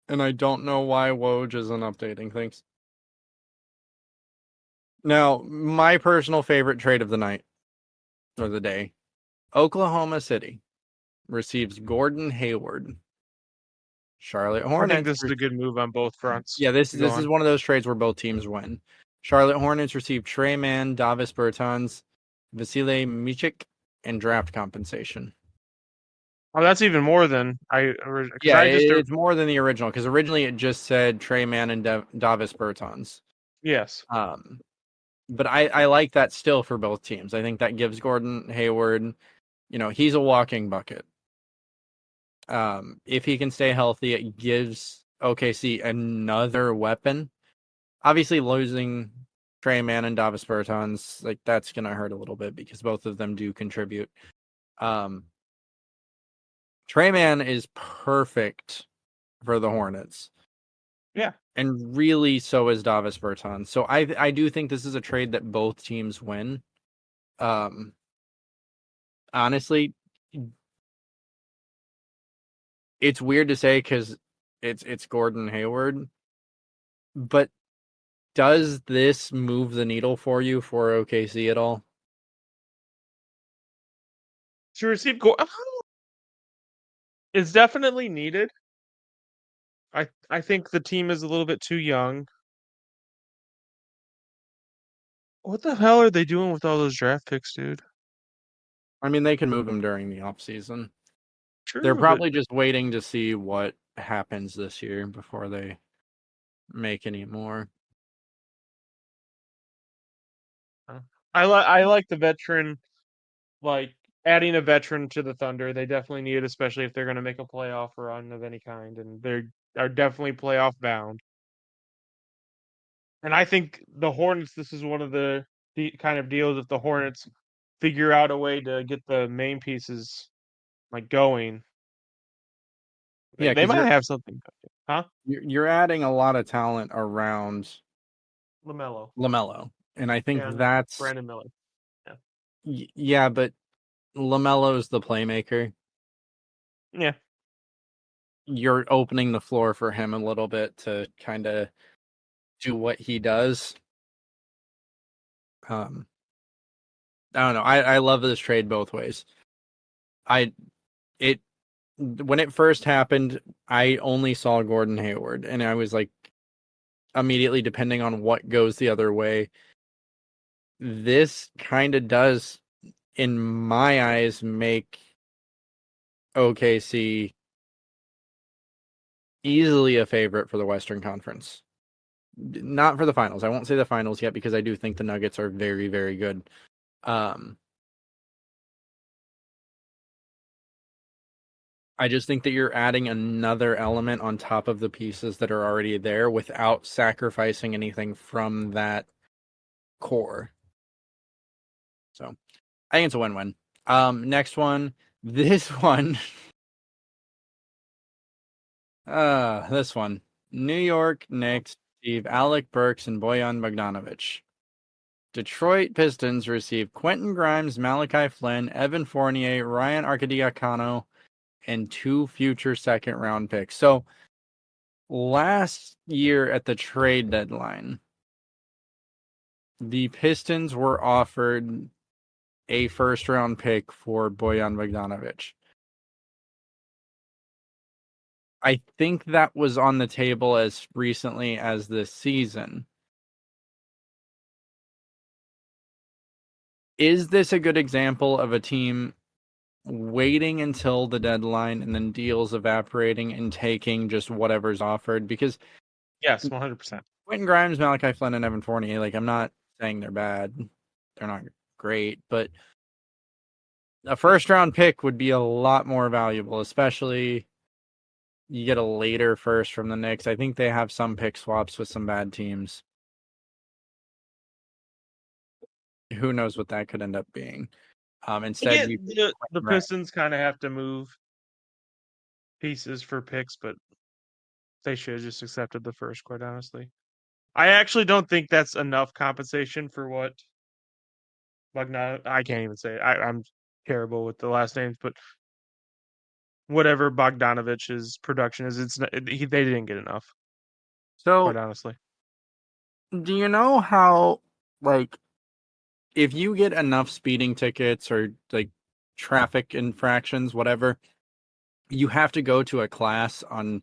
and I don't know why Woj isn't updating things. Now, my personal favorite trade of the night or the day, Oklahoma City receives Gordon Hayward. Charlotte I think Hornets. this is a good move on both fronts. Yeah, this Go is on. one of those trades where both teams win. Charlotte Hornets receive Trey Mann, Davis Bertans, Vasile Michik, and draft compensation. Oh, that's even more than because Yeah, I just it's more than the original because originally it just said Trey Mann and Davis Bertans. yes. But I like that still for both teams. I think that gives Gordon Hayward, he's a walking bucket. If he can stay healthy, it gives OKC another weapon. Obviously, losing Trey Mann and Davis Bertans, like that's gonna hurt a little bit because both of them do contribute. Trey Mann is perfect for the Hornets. Yeah. And really so is Davis Bertans. So I do think this is a trade that both teams win. Honestly, it's weird to say because it's Gordon Hayward, but does this move the needle for you for OKC at all? To receive goal, it's definitely needed. I think the team is a little bit too young. What the hell are they doing with all those draft picks, dude? I mean, they can move him during the offseason. They're True, but probably just waiting to see what happens this year before they make any more. I like the veteran, like adding a veteran to the Thunder. They definitely need it, especially if they're going to make a playoff run of any kind, and they are definitely playoff bound. And I think the Hornets. This is one of the kind of deals if the Hornets figure out a way to get the main pieces like going. Yeah, They because might have something, huh? you're adding a lot of talent around LaMelo, LaMelo, and I think and that's Brandon Miller. Yeah, yeah, but LaMelo's the playmaker. yeah. You're opening the floor for him a little bit to kind of do what he does. I don't know. I love this trade both ways. When it first happened, I only saw Gordon Hayward, and I was like, immediately, depending on what goes the other way, this kind of does, in my eyes, make OKC easily a favorite for the Western Conference. Not for the finals. I won't say the finals yet because I do think the Nuggets are very, very good. I just think that you're adding another element on top of the pieces that are already there without sacrificing anything from that core. So I think it's a win-win. Next one. This one. This one. New York Knicks receive Alec Burks and Bojan Bogdanovic. Detroit Pistons receive Quentin Grimes, Malachi Flynn, Evan Fournier, Ryan Arcidiacono, and 2 future second-round picks. So last year at the trade deadline, the Pistons were offered a first-round pick for Bojan Bogdanovic. I think that was on the table as recently as this season. Is this a good example of a team waiting until the deadline and then deals evaporating and taking just whatever's offered? Because Yes, 100%. Quentin Grimes, Malachi Flynn, and Evan Fournier, like, I'm not saying they're bad. They're not great, but A first round pick would be a lot more valuable, especially you get a later first from the Knicks. I think they have some pick swaps with some bad teams. Who knows what that could end up being? Instead, The Pistons kind of have to move pieces for picks, but they should have just accepted the first, quite honestly. I actually don't think that's enough compensation for what I can't even say it. I'm terrible with the last names, but whatever Bogdanovich's production is, they didn't get enough, so quite honestly. do you know how, like, if you get enough speeding tickets or like traffic infractions, whatever, you have to go to a class on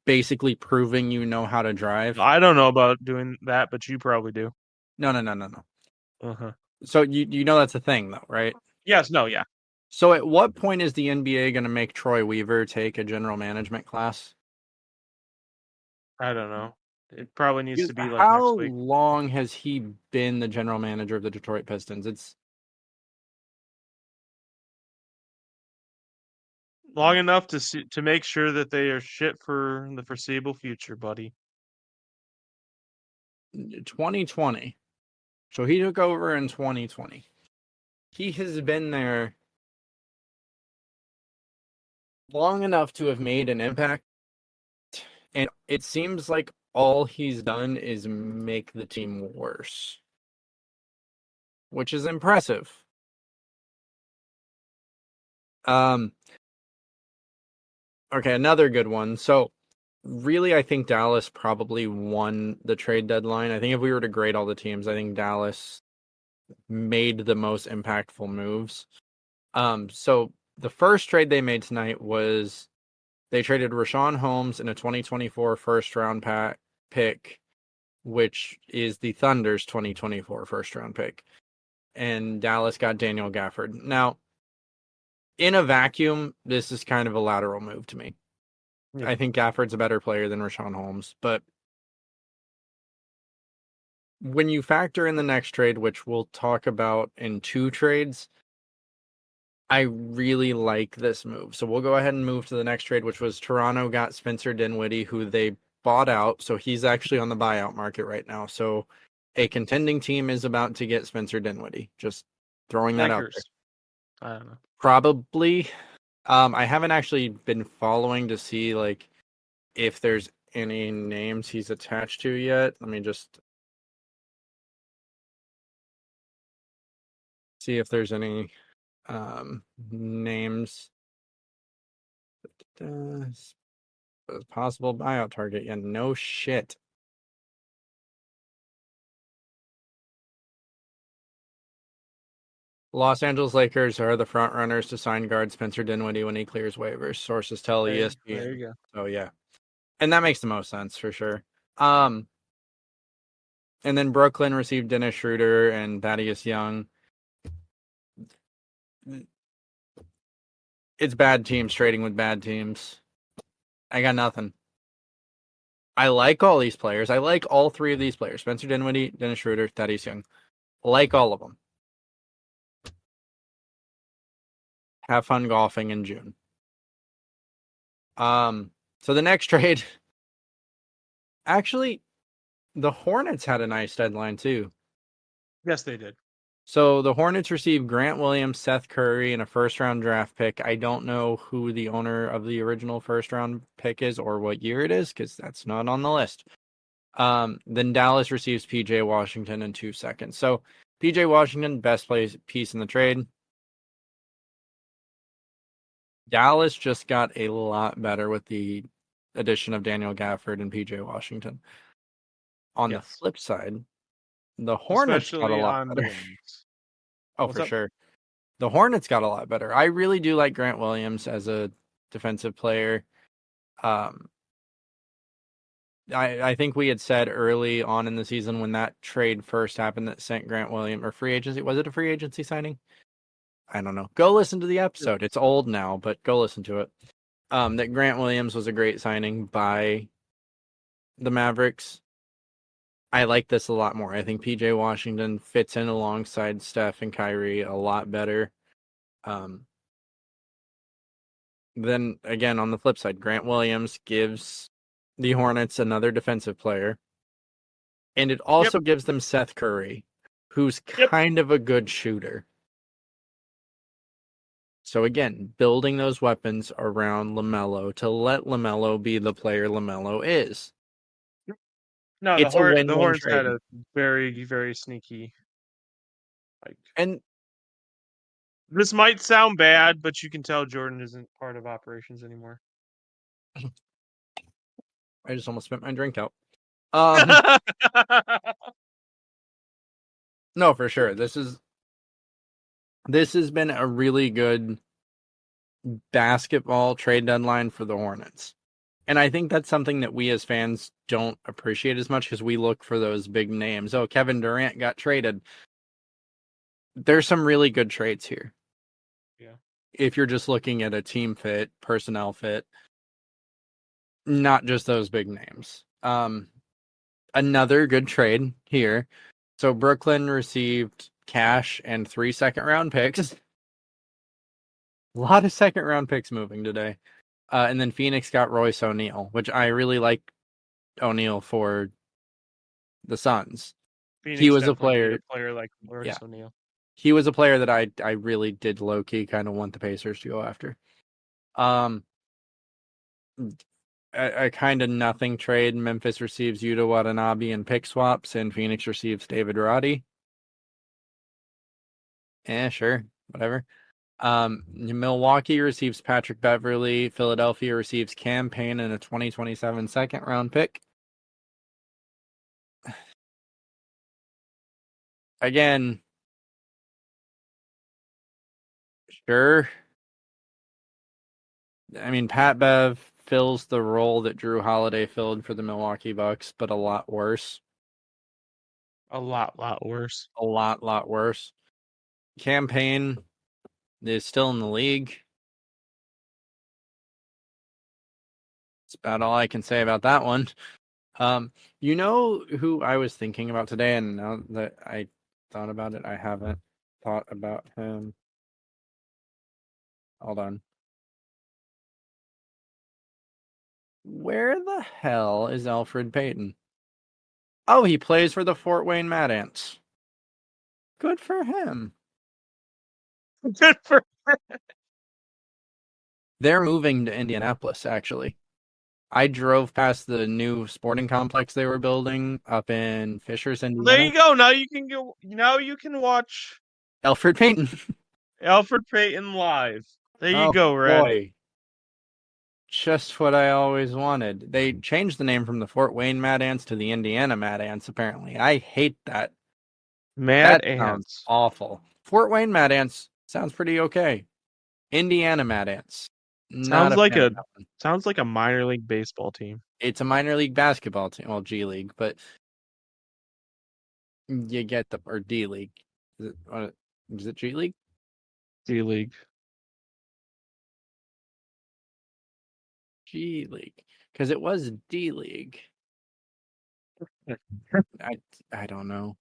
basically proving you know how to drive? I don't know about doing that, but you probably do. No. Uh-huh. So you know that's a thing, though, right? Yes, no, yeah. So at what point is the NBA going to make Troy Weaver take a general management class? I don't know. It probably needs to be like How next week. long has he been the general manager of the Detroit Pistons? It's Long enough to make sure that they are shit for the foreseeable future, buddy. 2020. So he took over in 2020. He has been there long enough to have made an impact. And it seems like all he's done is make the team worse, which is impressive. Okay, another good one. So, really, I think Dallas probably won the trade deadline. I think if we were to grade all the teams, I think Dallas made the most impactful moves. So the first trade they made tonight was they traded Rashawn Holmes in a 2024 first round pick, which is the Thunder's 2024 first round pick. And Dallas got Daniel Gafford. Now, in a vacuum, this is kind of a lateral move to me. Yeah. I think Gafford's a better player than Rashawn Holmes, but when you factor in the next trade, which we'll talk about in 2 trades, I really like this move. So we'll go ahead and move to the next trade, which was Toronto got Spencer Dinwiddie, who they bought out. So he's actually on the buyout market right now. So a contending team is about to get Spencer Dinwiddie. Just throwing that out there. I don't know. Probably. I haven't actually been following to see like if there's any names he's attached to yet. Let me just see if there's any names. Possible buyout target. Yeah, no shit. Los Angeles Lakers are the front runners to sign guard Spencer Dinwiddie when he clears waivers. Sources tell ESPN. There you go. So yeah. And that makes the most sense for sure. And then Brooklyn received Dennis Schroeder and Thaddeus Young. It's bad teams trading with bad teams. I got nothing. I like all these players. I like all 3 of these players. Spencer Dinwiddie, Dennis Schroeder, Thaddeus Young. Like all of them. Have fun golfing in June. So the next trade, actually, the Hornets had a nice deadline too. Yes, they did. So the Hornets received Grant Williams, Seth Curry, and a first-round draft pick. I don't know who the owner of the original first-round pick is or what year it is, because that's not on the list. Then Dallas receives P.J. Washington in 2 seconds. So P.J. Washington, best piece in the trade. Dallas just got a lot better with the addition of Daniel Gafford and P.J. Washington. On the flip side, the Hornets got a lot better. Oh, for sure. The Hornets got a lot better. I really do like Grant Williams as a defensive player. I think we had said early on in the season when that trade first happened that sent Grant Williams, or free agency. Was it a free agency signing? I don't know. Go listen to the episode. It's old now, but go listen to it. That Grant Williams was a great signing by the Mavericks. I like this a lot more. I think PJ Washington fits in alongside Steph and Kyrie a lot better. Then again, on the flip side, Grant Williams gives the Hornets another defensive player. And it also gives them Seth Curry, who's kind of a good shooter. So again, building those weapons around LaMelo to let LaMelo be the player LaMelo is. No, It's a the win-win Hornets had trade. a very, very sneaky. And This might sound bad, but you can tell Jordan isn't part of operations anymore. I just almost spit my drink out. No, for sure. This has been a really good basketball trade deadline for the Hornets. And I think that's something that we as fans don't appreciate as much because we look for those big names. Oh, Kevin Durant got traded. There's some really good trades here. Yeah. If you're just looking at a team fit, personnel fit, not just those big names. Another good trade here. So Brooklyn received cash and 3 second-round picks. A lot of second-round picks moving today. And then Phoenix got Royce O'Neal, which I really like O'Neal for the Suns. Phoenix He was a definitely need player. a player like Royce O'Neal. He was a player that I really did low-key kind of want the Pacers to go after. A kind of nothing trade. Memphis receives Yuta Watanabe and pick swaps, and Phoenix receives David Roddy. Sure, whatever. Milwaukee receives Patrick Beverly. Philadelphia receives Cam Payne and a 2027 second-round pick. Again, sure. I mean, Pat Bev fills the role that Drew Holiday filled for the Milwaukee Bucks, but a lot worse. A lot worse. A lot worse. Cam Payne is still in the league. That's about all I can say about that one. You know who I was thinking about today, and now that I thought about it, I haven't thought about him. Hold on. Where the hell is Alfred Payton? Oh, he plays for the Fort Wayne Mad Ants. Good for him. Good for They're moving to Indianapolis, actually. I drove past the new sporting complex they were building up in Fishers, Indiana. There you go. Now you can go. Now you can watch Alfred Payton. Alfred Payton live. There you go, Red. Boy. Just what I always wanted. They changed the name from the Fort Wayne Mad Ants to the Indiana Mad Ants, apparently. I hate that. Mad That sounds Ants. awful. Fort Wayne Mad Ants sounds pretty okay. Indiana Mad Ants. Sounds like a minor league baseball team. It's a minor league basketball team. Well, G League, but you get or D League. Is it G League? D League. G League. Because it was D League. I don't know.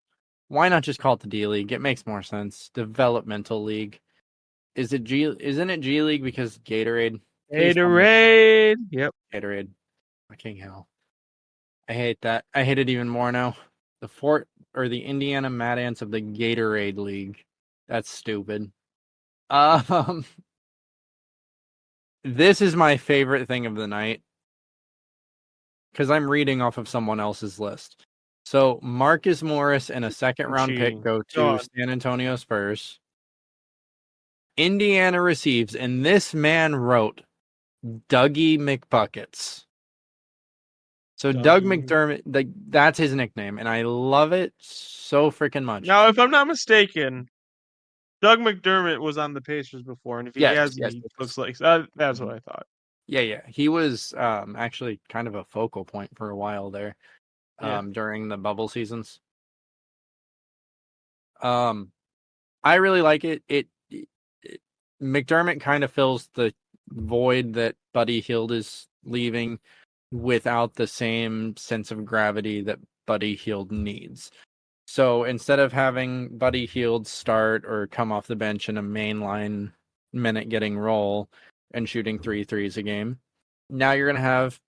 Why not just call it the D League? It makes more sense. Developmental League. Isn't it G League because Gatorade? Gatorade. Yep. Gatorade. Fucking hell. I hate that. I hate it even more now. The Indiana Mad Ants of the Gatorade League. That's stupid. This is my favorite thing of the night. Because I'm reading off of someone else's list. So Marcus Morris and a second round pick go to San Antonio Spurs. Indiana receives, and this man wrote Dougie McBuckets. So Doug McDermott, that's his nickname, and I love it so freaking much. Now, if I'm not mistaken, Doug McDermott was on the Pacers before, and if he hasn't, he looks like that's what I thought. Yeah. He was actually kind of a focal point for a while there during the bubble seasons. I really like it. McDermott kind of fills the void that Buddy Hield is leaving without the same sense of gravity that Buddy Hield needs. So instead of having Buddy Hield start or come off the bench in a mainline minute getting roll and shooting 3 threes a game. Now you're going to have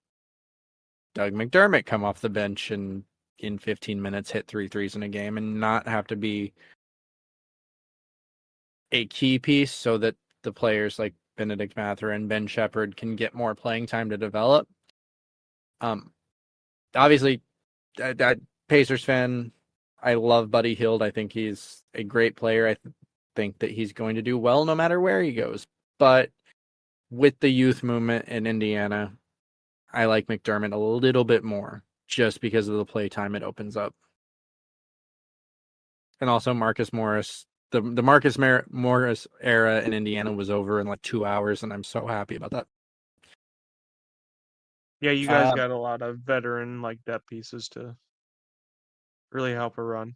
Doug McDermott come off the bench and in 15 minutes hit 3 threes in a game and not have to be a key piece so that the players like Benedict Mather and Ben Shepherd can get more playing time to develop. Obviously, that Pacers fan, I love Buddy Hield. I think he's a great player. I think that he's going to do well no matter where he goes. But with the youth movement in Indiana, I like McDermott a little bit more just because of the play time it opens up. And also Marcus Morris. The Marcus Morris era in Indiana was over in like 2 hours, and I'm so happy about that. Yeah, you guys got a lot of veteran like depth pieces to really help a run.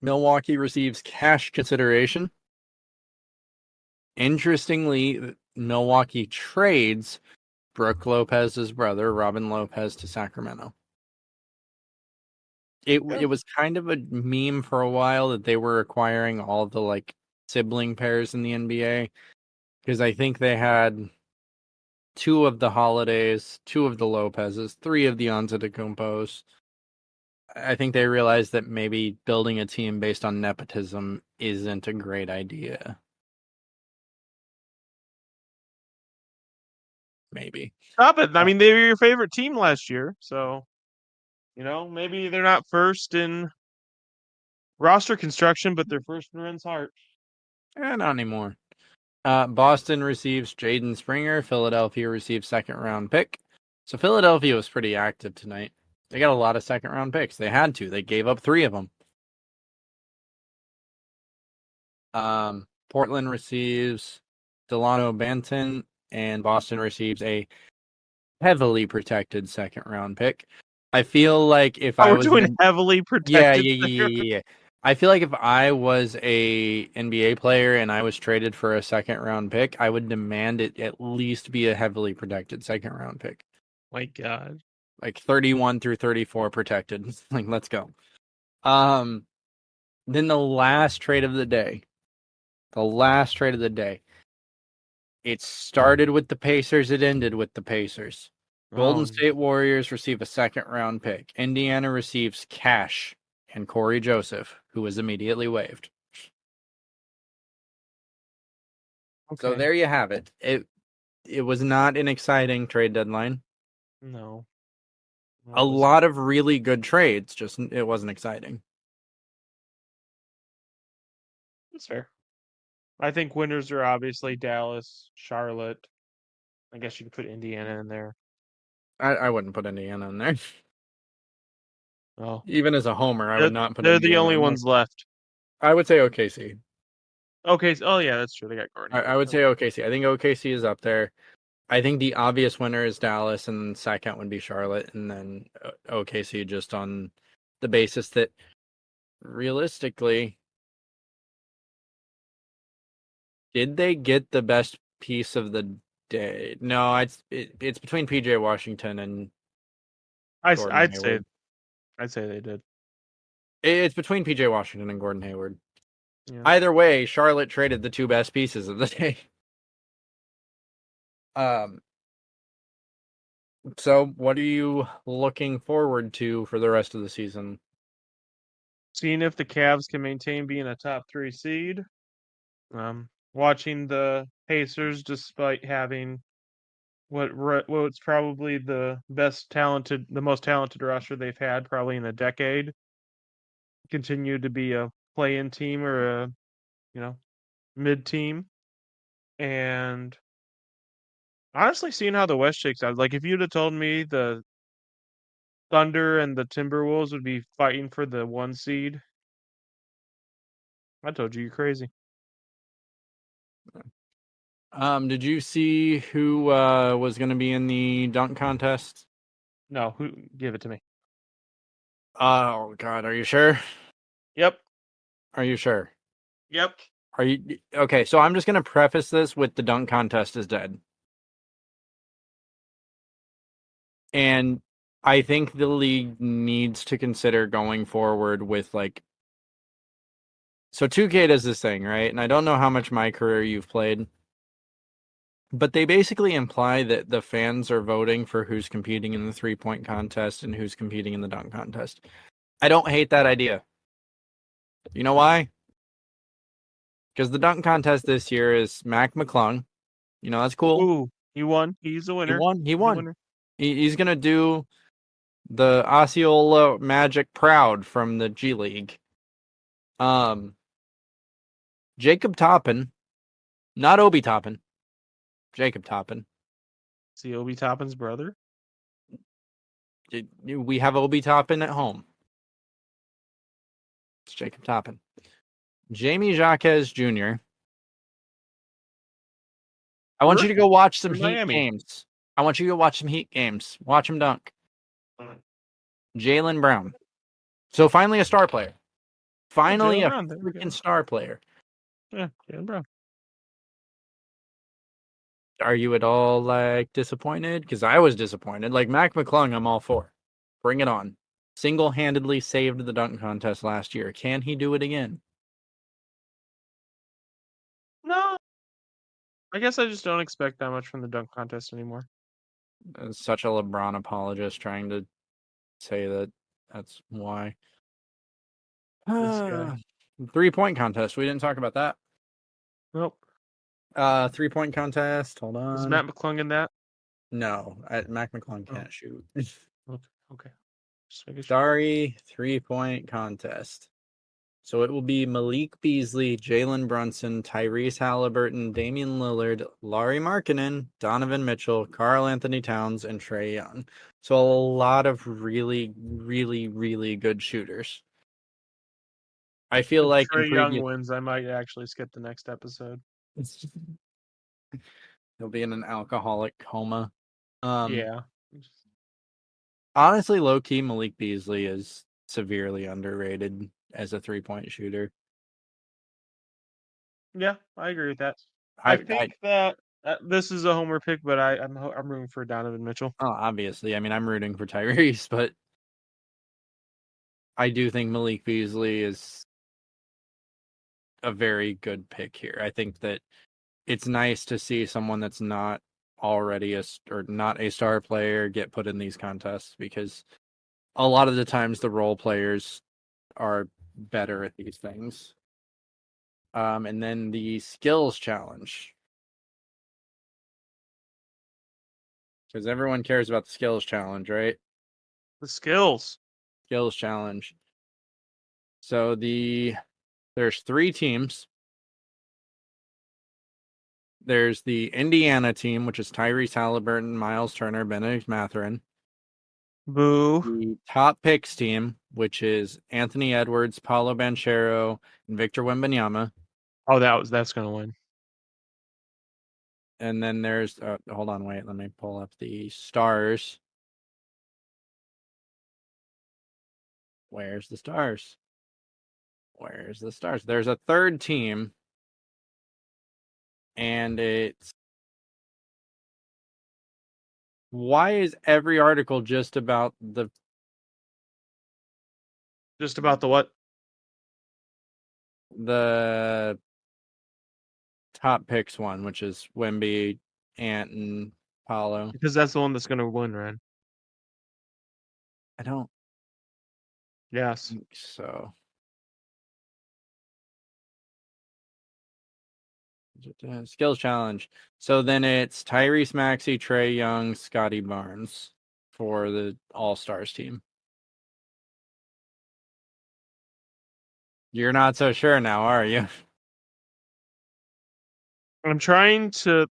Milwaukee receives cash consideration. Interestingly, Milwaukee trades Brooke Lopez's brother, Robin Lopez, to Sacramento. It was kind of a meme for a while that they were acquiring all the like sibling pairs in the NBA because I think they had 2 of the Holidays, 2 of the Lopez's, 3 of the Antetokounmpos. I think they realized that maybe building a team based on nepotism isn't a great idea. Maybe. Stop it. I mean, they were your favorite team last year, so maybe they're not first in roster construction, but they're first in Ren's heart. Not anymore. Boston receives Jaden Springer. Philadelphia receives second-round pick. So Philadelphia was pretty active tonight. They got a lot of second-round picks. They had to. They gave up 3 of them. Portland receives Delano Banton, and Boston receives a heavily protected second-round pick. I feel like if I We're was doing heavily protected. Yeah. I feel like if I was a NBA player and I was traded for a second round pick, I would demand it at least be a heavily protected second round pick. My God. Like 31 through 34 protected. Like, let's go. Then the last trade of the day. It started with the Pacers, it ended with the Pacers. Golden State Warriors receive a second round pick. Indiana receives cash and Corey Joseph, who was immediately waived. Okay. So there you have it. It was not an exciting trade deadline. No. A lot of really good trades, just it wasn't exciting. That's fair. I think winners are obviously Dallas, Charlotte. I guess you could put Indiana in there. I wouldn't put Indiana in there. Oh, Even as a homer, I would not put they're Indiana the only in there. ones left. I would say OKC. Okay. Oh, yeah, that's true. They got Gordon. I would say OKC. I think OKC is up there. I think the obvious winner is Dallas, and second would be Charlotte, and then OKC just on the basis that realistically, did they get the best piece of the day? No, it's between PJ Washington and Gordon I'd Hayward. say they did. It's between PJ Washington and Gordon Hayward. Yeah. Either way, Charlotte traded the 2 best pieces of the day. So what are you looking forward to for the rest of the season? Seeing if the Cavs can maintain being a top 3 seed. Watching the Pacers, despite having what's probably the most talented roster they've had probably in a decade, continue to be a play-in team or a mid team, and honestly, seeing how the West shakes out. Like if you'd have told me the Thunder and the Timberwolves would be fighting for the 1 seed, I told you're crazy. Did you see who was going to be in the dunk contest? No, give it to me. Oh God, are you sure? Yep. Are you sure? Yep. Are you okay? So I'm just going to preface this with the dunk contest is dead, and I think the league needs to consider going forward with like So 2K does this thing, right? And I don't know how much My Career you've played, but they basically imply that the fans are voting for who's competing in the 3-point contest and who's competing in the dunk contest. I don't hate that idea. You know why? Because the dunk contest this year is Mac McClung. You know, that's cool. Ooh, he won. He's a winner. He He's a won. winner. He's going to do the Osceola Magic Proud from the G League. Jacob Toppin, not Obi Toppin. Jacob Toppin. See Obi Toppin's brother. We have Obi Toppin at home. It's Jacob Toppin. Jamie Jacques Jr. I want you to go watch some For Heat Miami. games. I want you to go watch some Heat games. Watch him dunk. Jaylen Brown. So finally a star player. Finally Jaylen a Brown, there we go. freaking star player. Yeah, Jaylen Brown. Are you at all disappointed? Because I was disappointed. Like Mac McClung, I'm all for. Bring it on. Single-handedly saved the dunk contest last year. Can he do it again? No, I guess I just don't expect that much from the dunk contest anymore. Such a LeBron apologist trying to say that that's why. This guy. 3-point contest. We didn't talk about that. Nope. 3-point contest. Hold Is on. Matt McClung in that? No, Mac McClung can't shoot. Okay. Just making sure. Sorry, 3-point contest. So it will be Malik Beasley, Jalen Brunson, Tyrese Halliburton, Damian Lillard, Laurie Markkinen, Donovan Mitchell, Karl Anthony Towns, and Trae Young. So a lot of really, really, really good shooters. I feel If like in Trae Young previous... wins, I might actually skip the next episode. He'll be in an alcoholic coma. Yeah. Honestly, low-key, Malik Beasley is severely underrated as a 3-point shooter. Yeah, I agree with that. I think that this is a homer pick, but I'm rooting for Donovan Mitchell. Oh, obviously. I mean, I'm rooting for Tyrese, but I do think Malik Beasley is a very good pick here. I think that it's nice to see someone that's not already not a star player get put in these contests, because a lot of the times the role players are better at these things. And then the skills challenge. Because everyone cares about the skills challenge, right? The skills. Skills challenge. So there's 3 teams. There's the Indiana team, which is Tyrese Halliburton, Miles Turner, Benedict Mathurin. Boo. The top picks team, which is Anthony Edwards, Paolo Banchero, and Victor Wembanyama. Oh, that's gonna win. And then there's hold on, wait, let me pull up the stars. Where's the stars? Where's the stars? There's a third team, and it's... Why is every article just about the... Just about the what? The top picks one, which is Wemby, Ant, and Paolo. Because that's the one that's gonna win, Ren. I don't Yes. think so. Skills challenge. So then it's Tyrese Maxey, Trae Young, Scotty Barnes for the All-Stars team. You're not so sure now, are you? I'm trying to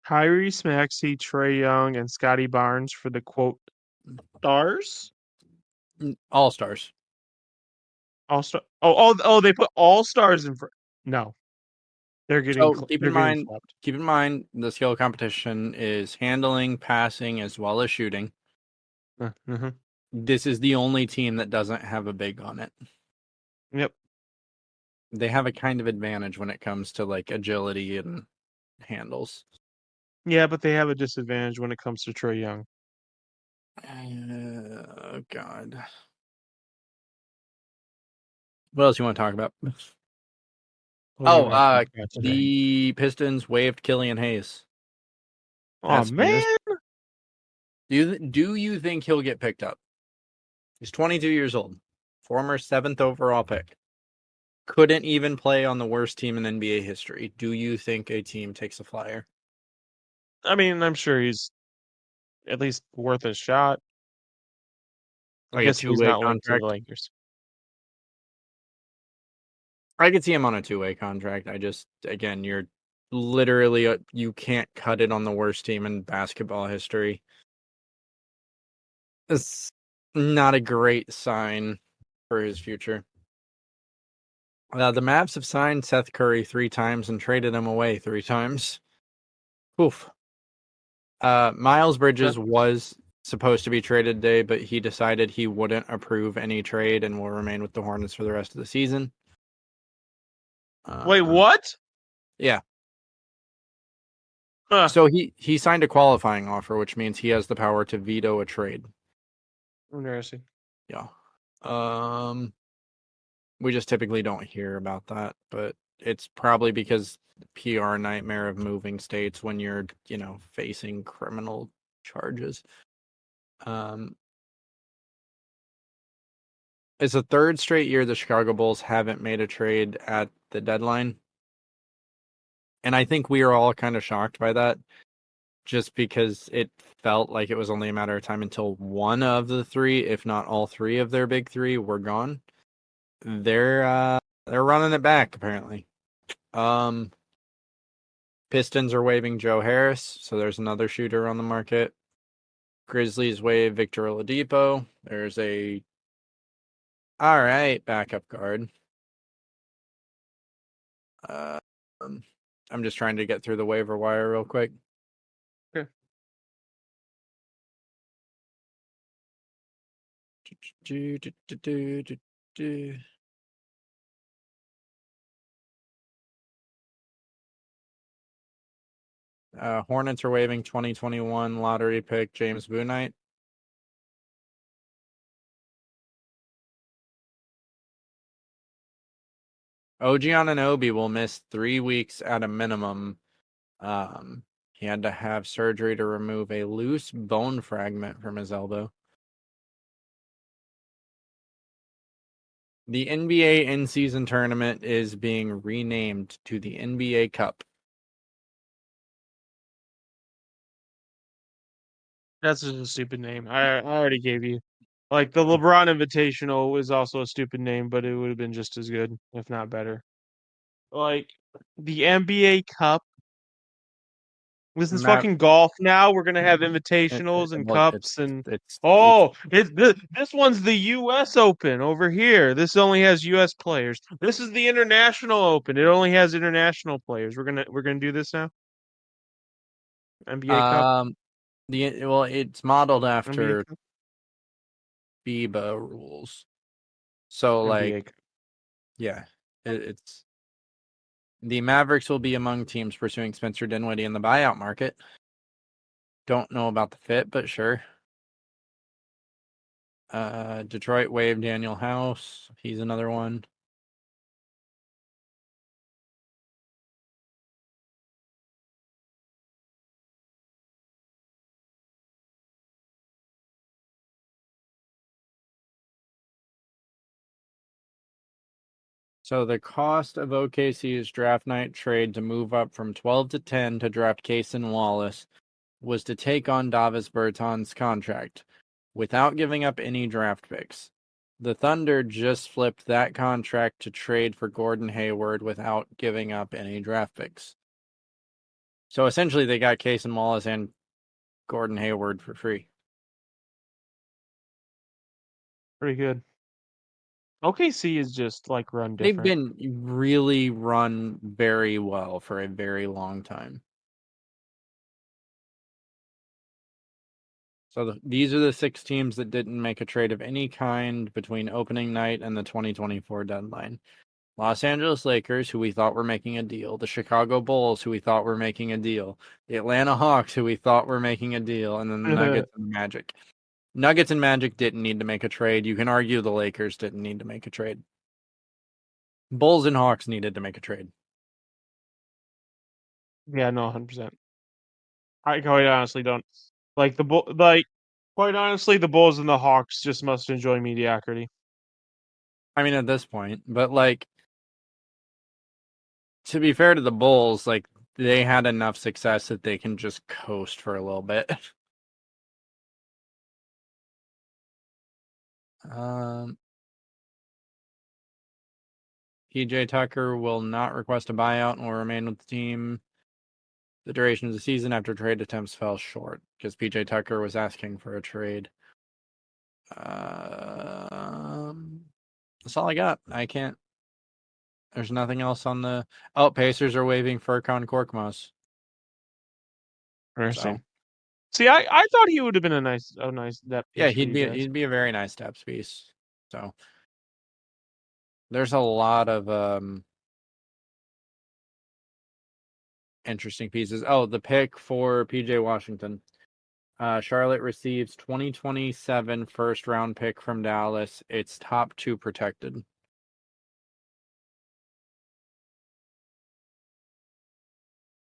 Tyrese Maxey, Trae Young, and Scotty Barnes for the quote stars. All-Stars. All star. Oh! They put all stars in front. No, they're getting. So They're getting flipped. keep in mind the skill competition is handling, passing, as well as shooting. Mm-hmm. This is the only team that doesn't have a big on it. Yep. They have a kind of advantage when it comes to like agility and handles. Yeah, but they have a disadvantage when it comes to Trae Young. Oh God. What else you want to talk about? What do you Oh, wanna talk about today? the Pistons waived Killian Hayes. Oh That's news. man, Do you think he'll get picked up? He's 22 years old, former 7th overall pick. Couldn't even play on the worst team in NBA history. Do you think a team takes a flyer? I mean, I'm sure he's at least worth a shot. I'm Like a guessing he's two-way not linked to the contract? Lakers. I could see him on a two-way contract. I just, again, you're literally, you can't cut it on the worst team in basketball history. It's not a great sign for his future. The Mavs have signed Seth Curry 3 times and traded him away 3 times. Oof. Miles Bridges was supposed to be traded today, but he decided he wouldn't approve any trade and will remain with the Hornets for the rest of the season. Wait, what? Yeah. Huh. So he signed a qualifying offer, which means he has the power to veto a trade. Interesting. Yeah. We just typically don't hear about that, but it's probably because PR nightmare of moving states when you're, facing criminal charges. It's the 3rd straight year the Chicago Bulls haven't made a trade at the deadline. And I think we are all kind of shocked by that, just because it felt like it was only a matter of time until one of the 3, if not all 3 of their big 3 were gone. They're running it back, apparently. Pistons are waiving Joe Harris, so there's another shooter on the market. Grizzlies waive Victor Oladipo. There's a all right backup guard. I'm just trying to get through the waiver wire real quick. Okay. Hornets are waiving 2021 lottery pick James Bouknight. OG Anunoby will miss 3 weeks at a minimum. He had to have surgery to remove a loose bone fragment from his elbow. The NBA in-season tournament is being renamed to the NBA Cup. That's just a stupid name. I already gave you. Like the LeBron Invitational was also a stupid name, but it would have been just as good, if not better. Like the NBA Cup. This is Matt, fucking golf now. We're gonna have invitationals and well, cups and it's this one's the U.S. Open over here. This only has U.S. players. This is the International Open. It only has international players. We're gonna do this now. NBA Cup. it's modeled NBA after Cup. FIBA rules. So NBA Cup. yeah, it's the Mavericks will be among teams pursuing Spencer Dinwiddie in the buyout market. Don't know about the fit, but sure. Detroit waived Daniel House. He's another one. So the cost of OKC's draft night trade to move up from 12 to 10 to draft Cason Wallace was to take on Davis Bertans' contract without giving up any draft picks. The Thunder just flipped that contract to trade for Gordon Hayward without giving up any draft picks. So essentially they got Cason Wallace and Gordon Hayward for free. Pretty good. OKC is just like run They've different. been really run very well for a very long time. So these are the 6 teams that didn't make a trade of any kind between opening night and the 2024 deadline. Los Angeles Lakers, who we thought were making a deal. The Chicago Bulls, who we thought were making a deal. The Atlanta Hawks, who we thought were making a deal. And then the Nuggets and Magic. Nuggets and Magic didn't need to make a trade. You can argue the Lakers didn't need to make a trade. Bulls and Hawks needed to make a trade. Yeah, no, 100%. I quite honestly don't like the bull. Like, quite honestly, the Bulls and the Hawks just must enjoy mediocrity. I mean, at this point, but like, to be fair to the Bulls, like they had enough success that they can just coast for a little bit. PJ Tucker will not request a buyout and will remain with the team the duration of the season after trade attempts fell short because PJ Tucker was asking for a trade. That's all I got. I can't. There's nothing else on the. Oh, Pacers are waiving Furkan Korkmaz. Interesting. So See, I thought he would have been a nice depth yeah, piece for you guys. he'd be a very nice depth piece. So there's a lot of interesting pieces. Oh, the pick for PJ Washington. Charlotte receives 2027 first round pick from Dallas. It's top 2 protected.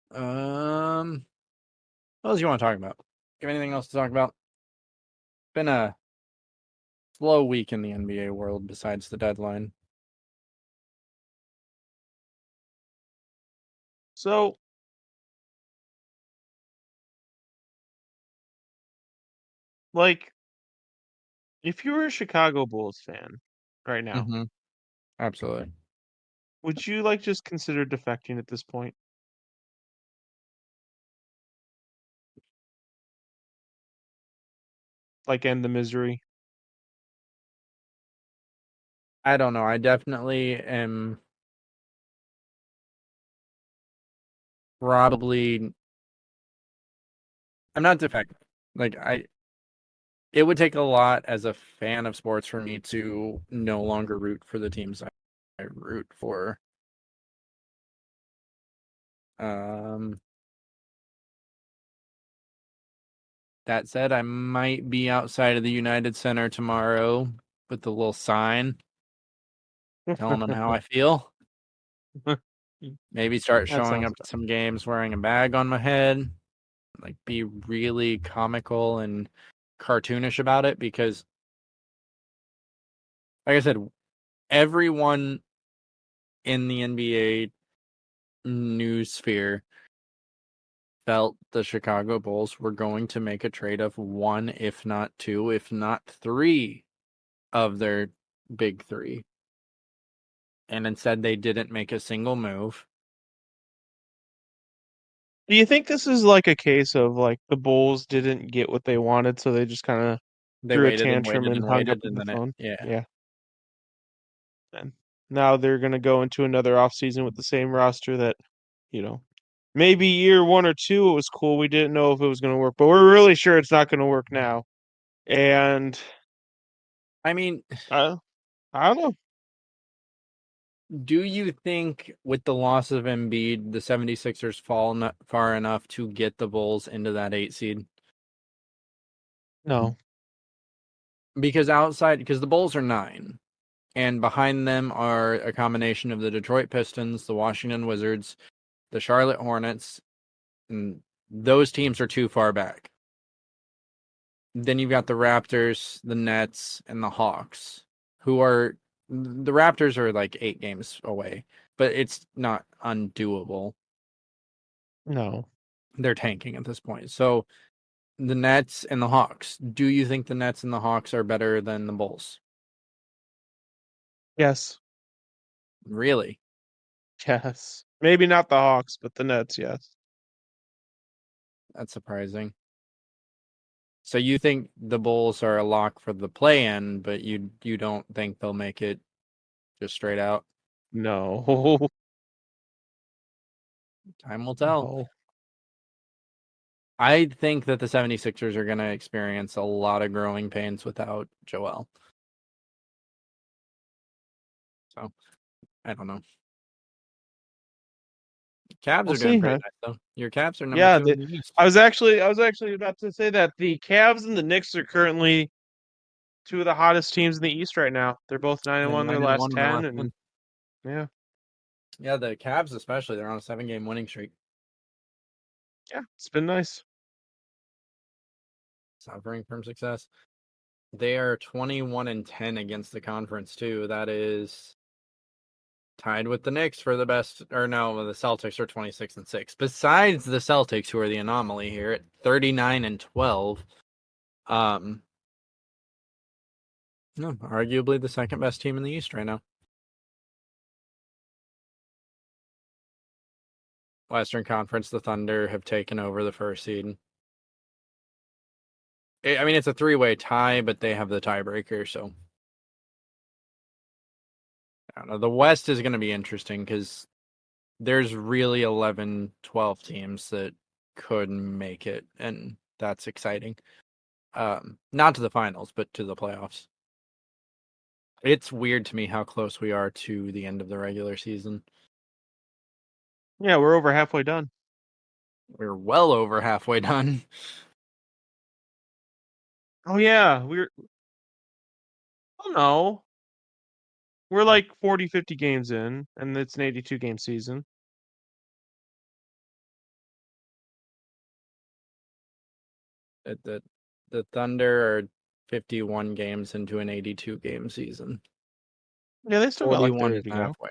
What else you want to talk about? You have anything else to talk about? Been a slow week in the NBA world besides the deadline. So, like, if you were a Chicago Bulls fan right now, Mm-hmm. Absolutely. would you like just consider defecting at this point? Like, end the misery? I don't know. I definitely am probably. I'm not defective. Like it would take a lot as a fan of sports for me to no longer root for the teams I root for. That said, I might be outside of the United Center tomorrow with the little sign telling them how I feel. Maybe start That showing sounds up to some games wearing a bag on my head. Like be really comical and cartoonish about it because like I said, everyone in the NBA news sphere felt the Chicago Bulls were going to make a trade of 1, if not 2, if not 3 of their big 3. And instead they didn't make a single move. Do you think this is like a case of like the Bulls didn't get what they wanted, so they just kind of They threw a waited and tantrum waited and and hung up waited on and the then phone? yeah. Yeah. And now they're gonna go into another offseason with the same roster that, maybe year 1 or 2 it was cool. We didn't know if it was gonna work, but we're really sure it's not gonna work now. And I mean, I don't know. do you think with the loss of Embiid, the 76ers fall far enough to get the Bulls into that 8 seed? No. Because the Bulls are 9, and behind them are a combination of the Detroit Pistons, the Washington Wizards, the Charlotte Hornets, and those teams are too far back. Then you've got the Raptors, the Nets, and the Hawks, who are the Raptors are like 8 games away, but it's not undoable. No. They're tanking at this point. So the Nets and the Hawks. Do you think the Nets and the Hawks are better than the Bulls? Yes. Really? Yes. Maybe not the Hawks, but the Nets, yes. That's surprising. So you think the Bulls are a lock for the play-in, but you don't think they'll make it just straight out? No. Time will tell. No. I think that the 76ers are going to experience a lot of growing pains without Joel. So, I don't know. Cavs We'll are doing see, pretty huh? nice, though. Your Cavs are number Yeah, 2 in the East. I was actually about to say that the Cavs and the Knicks are currently two of the hottest teams in the East right now. They're both 9-1 their 9-1 last in the 10, last and 10. Yeah. Yeah, the Cavs especially, they're on a 7-game winning streak. Yeah, it's been nice. Suffering from success. They are 21-10 against the conference too. That is tied with the Knicks for the best. Or no, the Celtics are 26-6. Besides the Celtics, who are the anomaly here at 39-12. No, arguably the second best team in the East right now. Western Conference, the Thunder have taken over the first seed. I mean, it's a 3-way tie, but they have the tiebreaker, so I don't know. The West is going to be interesting because there's really 11, 12 teams that could make it, and that's exciting. Not to the finals, but to the playoffs. It's weird to me how close we are to the end of the regular season. Yeah, we're over halfway done. We're well over halfway done. Oh yeah, oh no. We're like 40, 50 games in, and it's an 82 game season. The Thunder are 51 games into an 82 game season. Yeah, they still got like 41 30 is to go. halfway.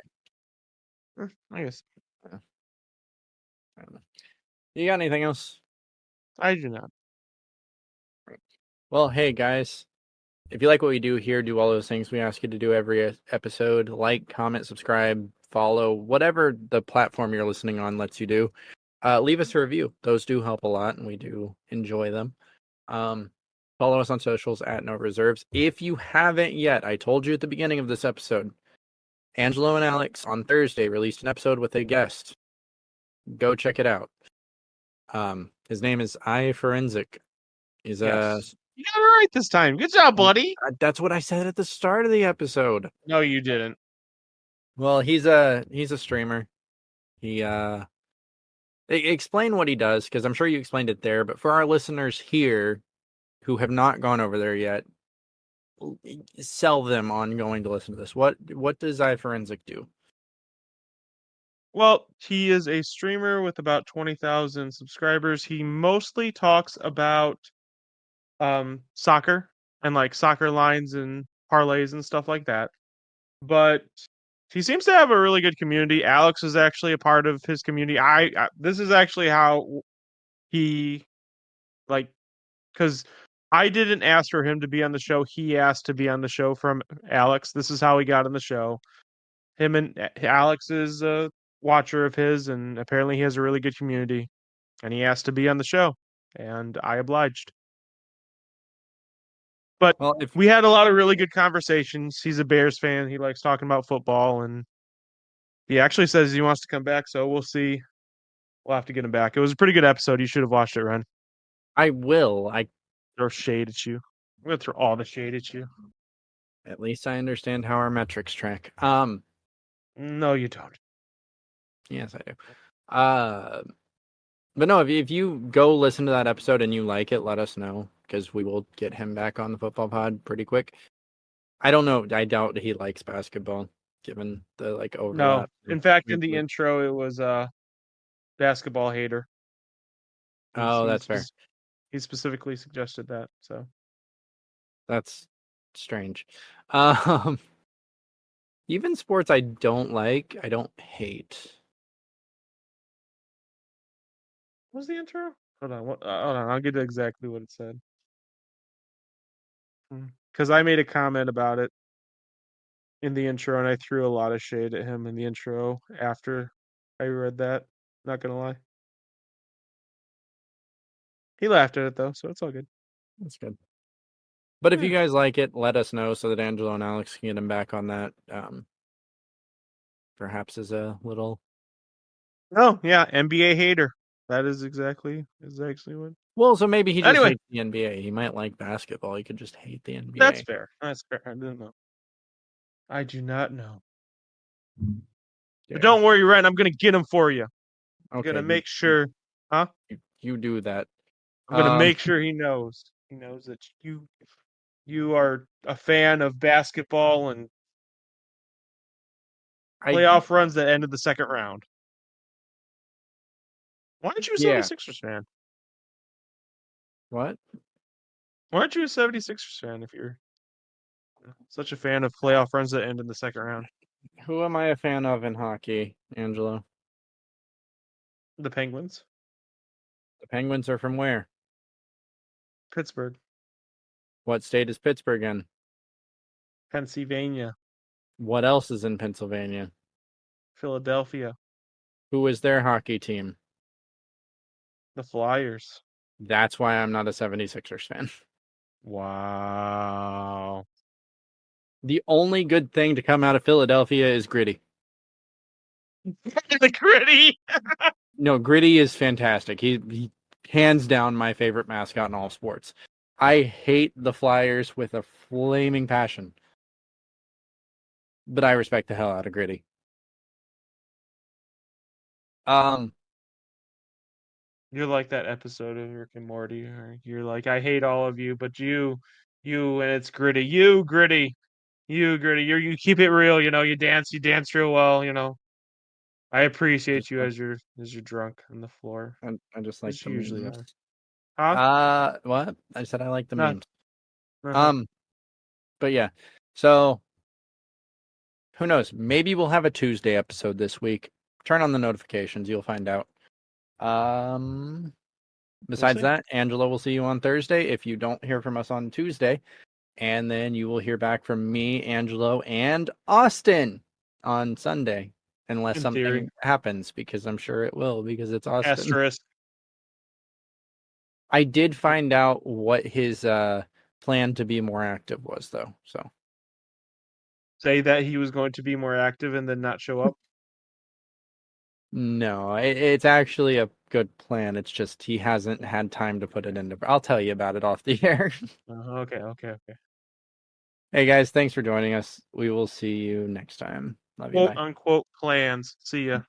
I guess. I don't know. You got anything else? I do not. Well, hey guys, if you like what we do here, do all those things we ask you to do every episode. Like, comment, subscribe, follow, whatever the platform you're listening on lets you do. Leave us a review. Those do help a lot, and we do enjoy them. Follow us on socials at No Reserves. If you haven't yet, I told you at the beginning of this episode, Angelo and Alex on Thursday released an episode with a guest. Go check it out. His name is Forensic. He's Yes. You got it right this time. Good job, buddy. that's what I said at the start of the episode. No, you didn't. Well, he's a streamer. He explain what he does, because I'm sure you explained it there, but for our listeners here who have not gone over there yet, sell them on going to listen to this. What does Forensic do? Well, he is a streamer with about 20,000 subscribers. He mostly talks about soccer and like soccer lines and parlays and stuff like that. But he seems to have a really good community. Alex is actually a part of his community. This is actually how he like because I didn't ask for him to be on the show. He asked to be on the show from Alex. This is how he got on the show. Him and Alex is a watcher of his, and apparently he has a really good community. And he asked to be on the show, and I obliged. But Well, if we had a lot of really good conversations. He's a Bears fan. He likes talking about football, and he actually says he wants to come back. So we'll see. We'll have to get him back. It was a pretty good episode. You should have watched it, Ren. I will, I Throw shade at you. I'm gonna throw all the shade at you. at least I understand how our metrics track. No, you don't. Yes, I do. But no, if you go listen to that episode and you like it, let us know, because we will get him back on the football pod pretty quick. I don't know. I doubt he likes basketball, given the like No. overlap. In fact, in the intro, it was basketball hater. Oh, that's fair. He specifically suggested that. So That's strange. Um, even sports I don't like, I don't hate. what was the intro? Hold on. Hold on. I'll get exactly what it said. Because I made a comment about it in the intro, and I threw a lot of shade at him in the intro after I read that. Not gonna lie. He laughed at it though, so it's all good. That's good. But if you Yeah. guys like it, let us know so that Angelo and Alex can get him back on that. Perhaps as a little. Oh yeah, NBA hater. That is actually what. Well, so maybe he just Anyway. hates the NBA. He might like basketball. He could just hate the NBA. That's fair. That's fair. I didn't know. I do not know. But don't worry, Ren. I'm gonna get him for you. I'm Okay, gonna make sure. Huh? you do that. I'm gonna make sure he knows. He knows that you are a fan of basketball and Playoff runs that ended the second round. Why aren't you a Yeah. 76ers fan? What? Why aren't you a 76ers fan if you're such a fan of playoff runs that end in the second round? Who am I a fan of in hockey, Angelo? The Penguins, The Penguins are from where? Pittsburgh, What state is Pittsburgh in? Pennsylvania, What else is in Pennsylvania? Philadelphia, Who is their hockey team? the Flyers. That's why I'm not a 76ers fan. Wow. The only good thing to come out of Philadelphia is Gritty. The Gritty. No, Gritty is fantastic. He hands down my favorite mascot in all sports. I hate the Flyers with a flaming passion, but I respect the hell out of Gritty. You're like that episode of Rick and Morty, or you're like, I hate all of you, but you, and it's Gritty. You, Gritty. You, Gritty. You keep it real, you dance real well, I appreciate you as you're drunk on the floor. I just like As the you usually memes. are. Huh? What? I said I like the No. memes. Uh-huh. But yeah. So who knows? Maybe we'll have a Tuesday episode this week. Turn on the notifications, you'll find out. Besides see. that, Angela will see you on Thursday if you don't hear from us on Tuesday. And then you will hear back from me, Angelo, and Austin on Sunday. Unless In something theory. happens, because I'm sure it will, because it's Austin. Asterisk. I did find out what his plan to be more active was, though. So Say that he was going to be more active and then not show up. no, it's actually a good plan. It's just he hasn't had time to put it into. I'll tell you about it off the air. Okay. Hey guys, thanks for joining us. We will see you next time. Love you. Quote Bye. unquote plans. See ya.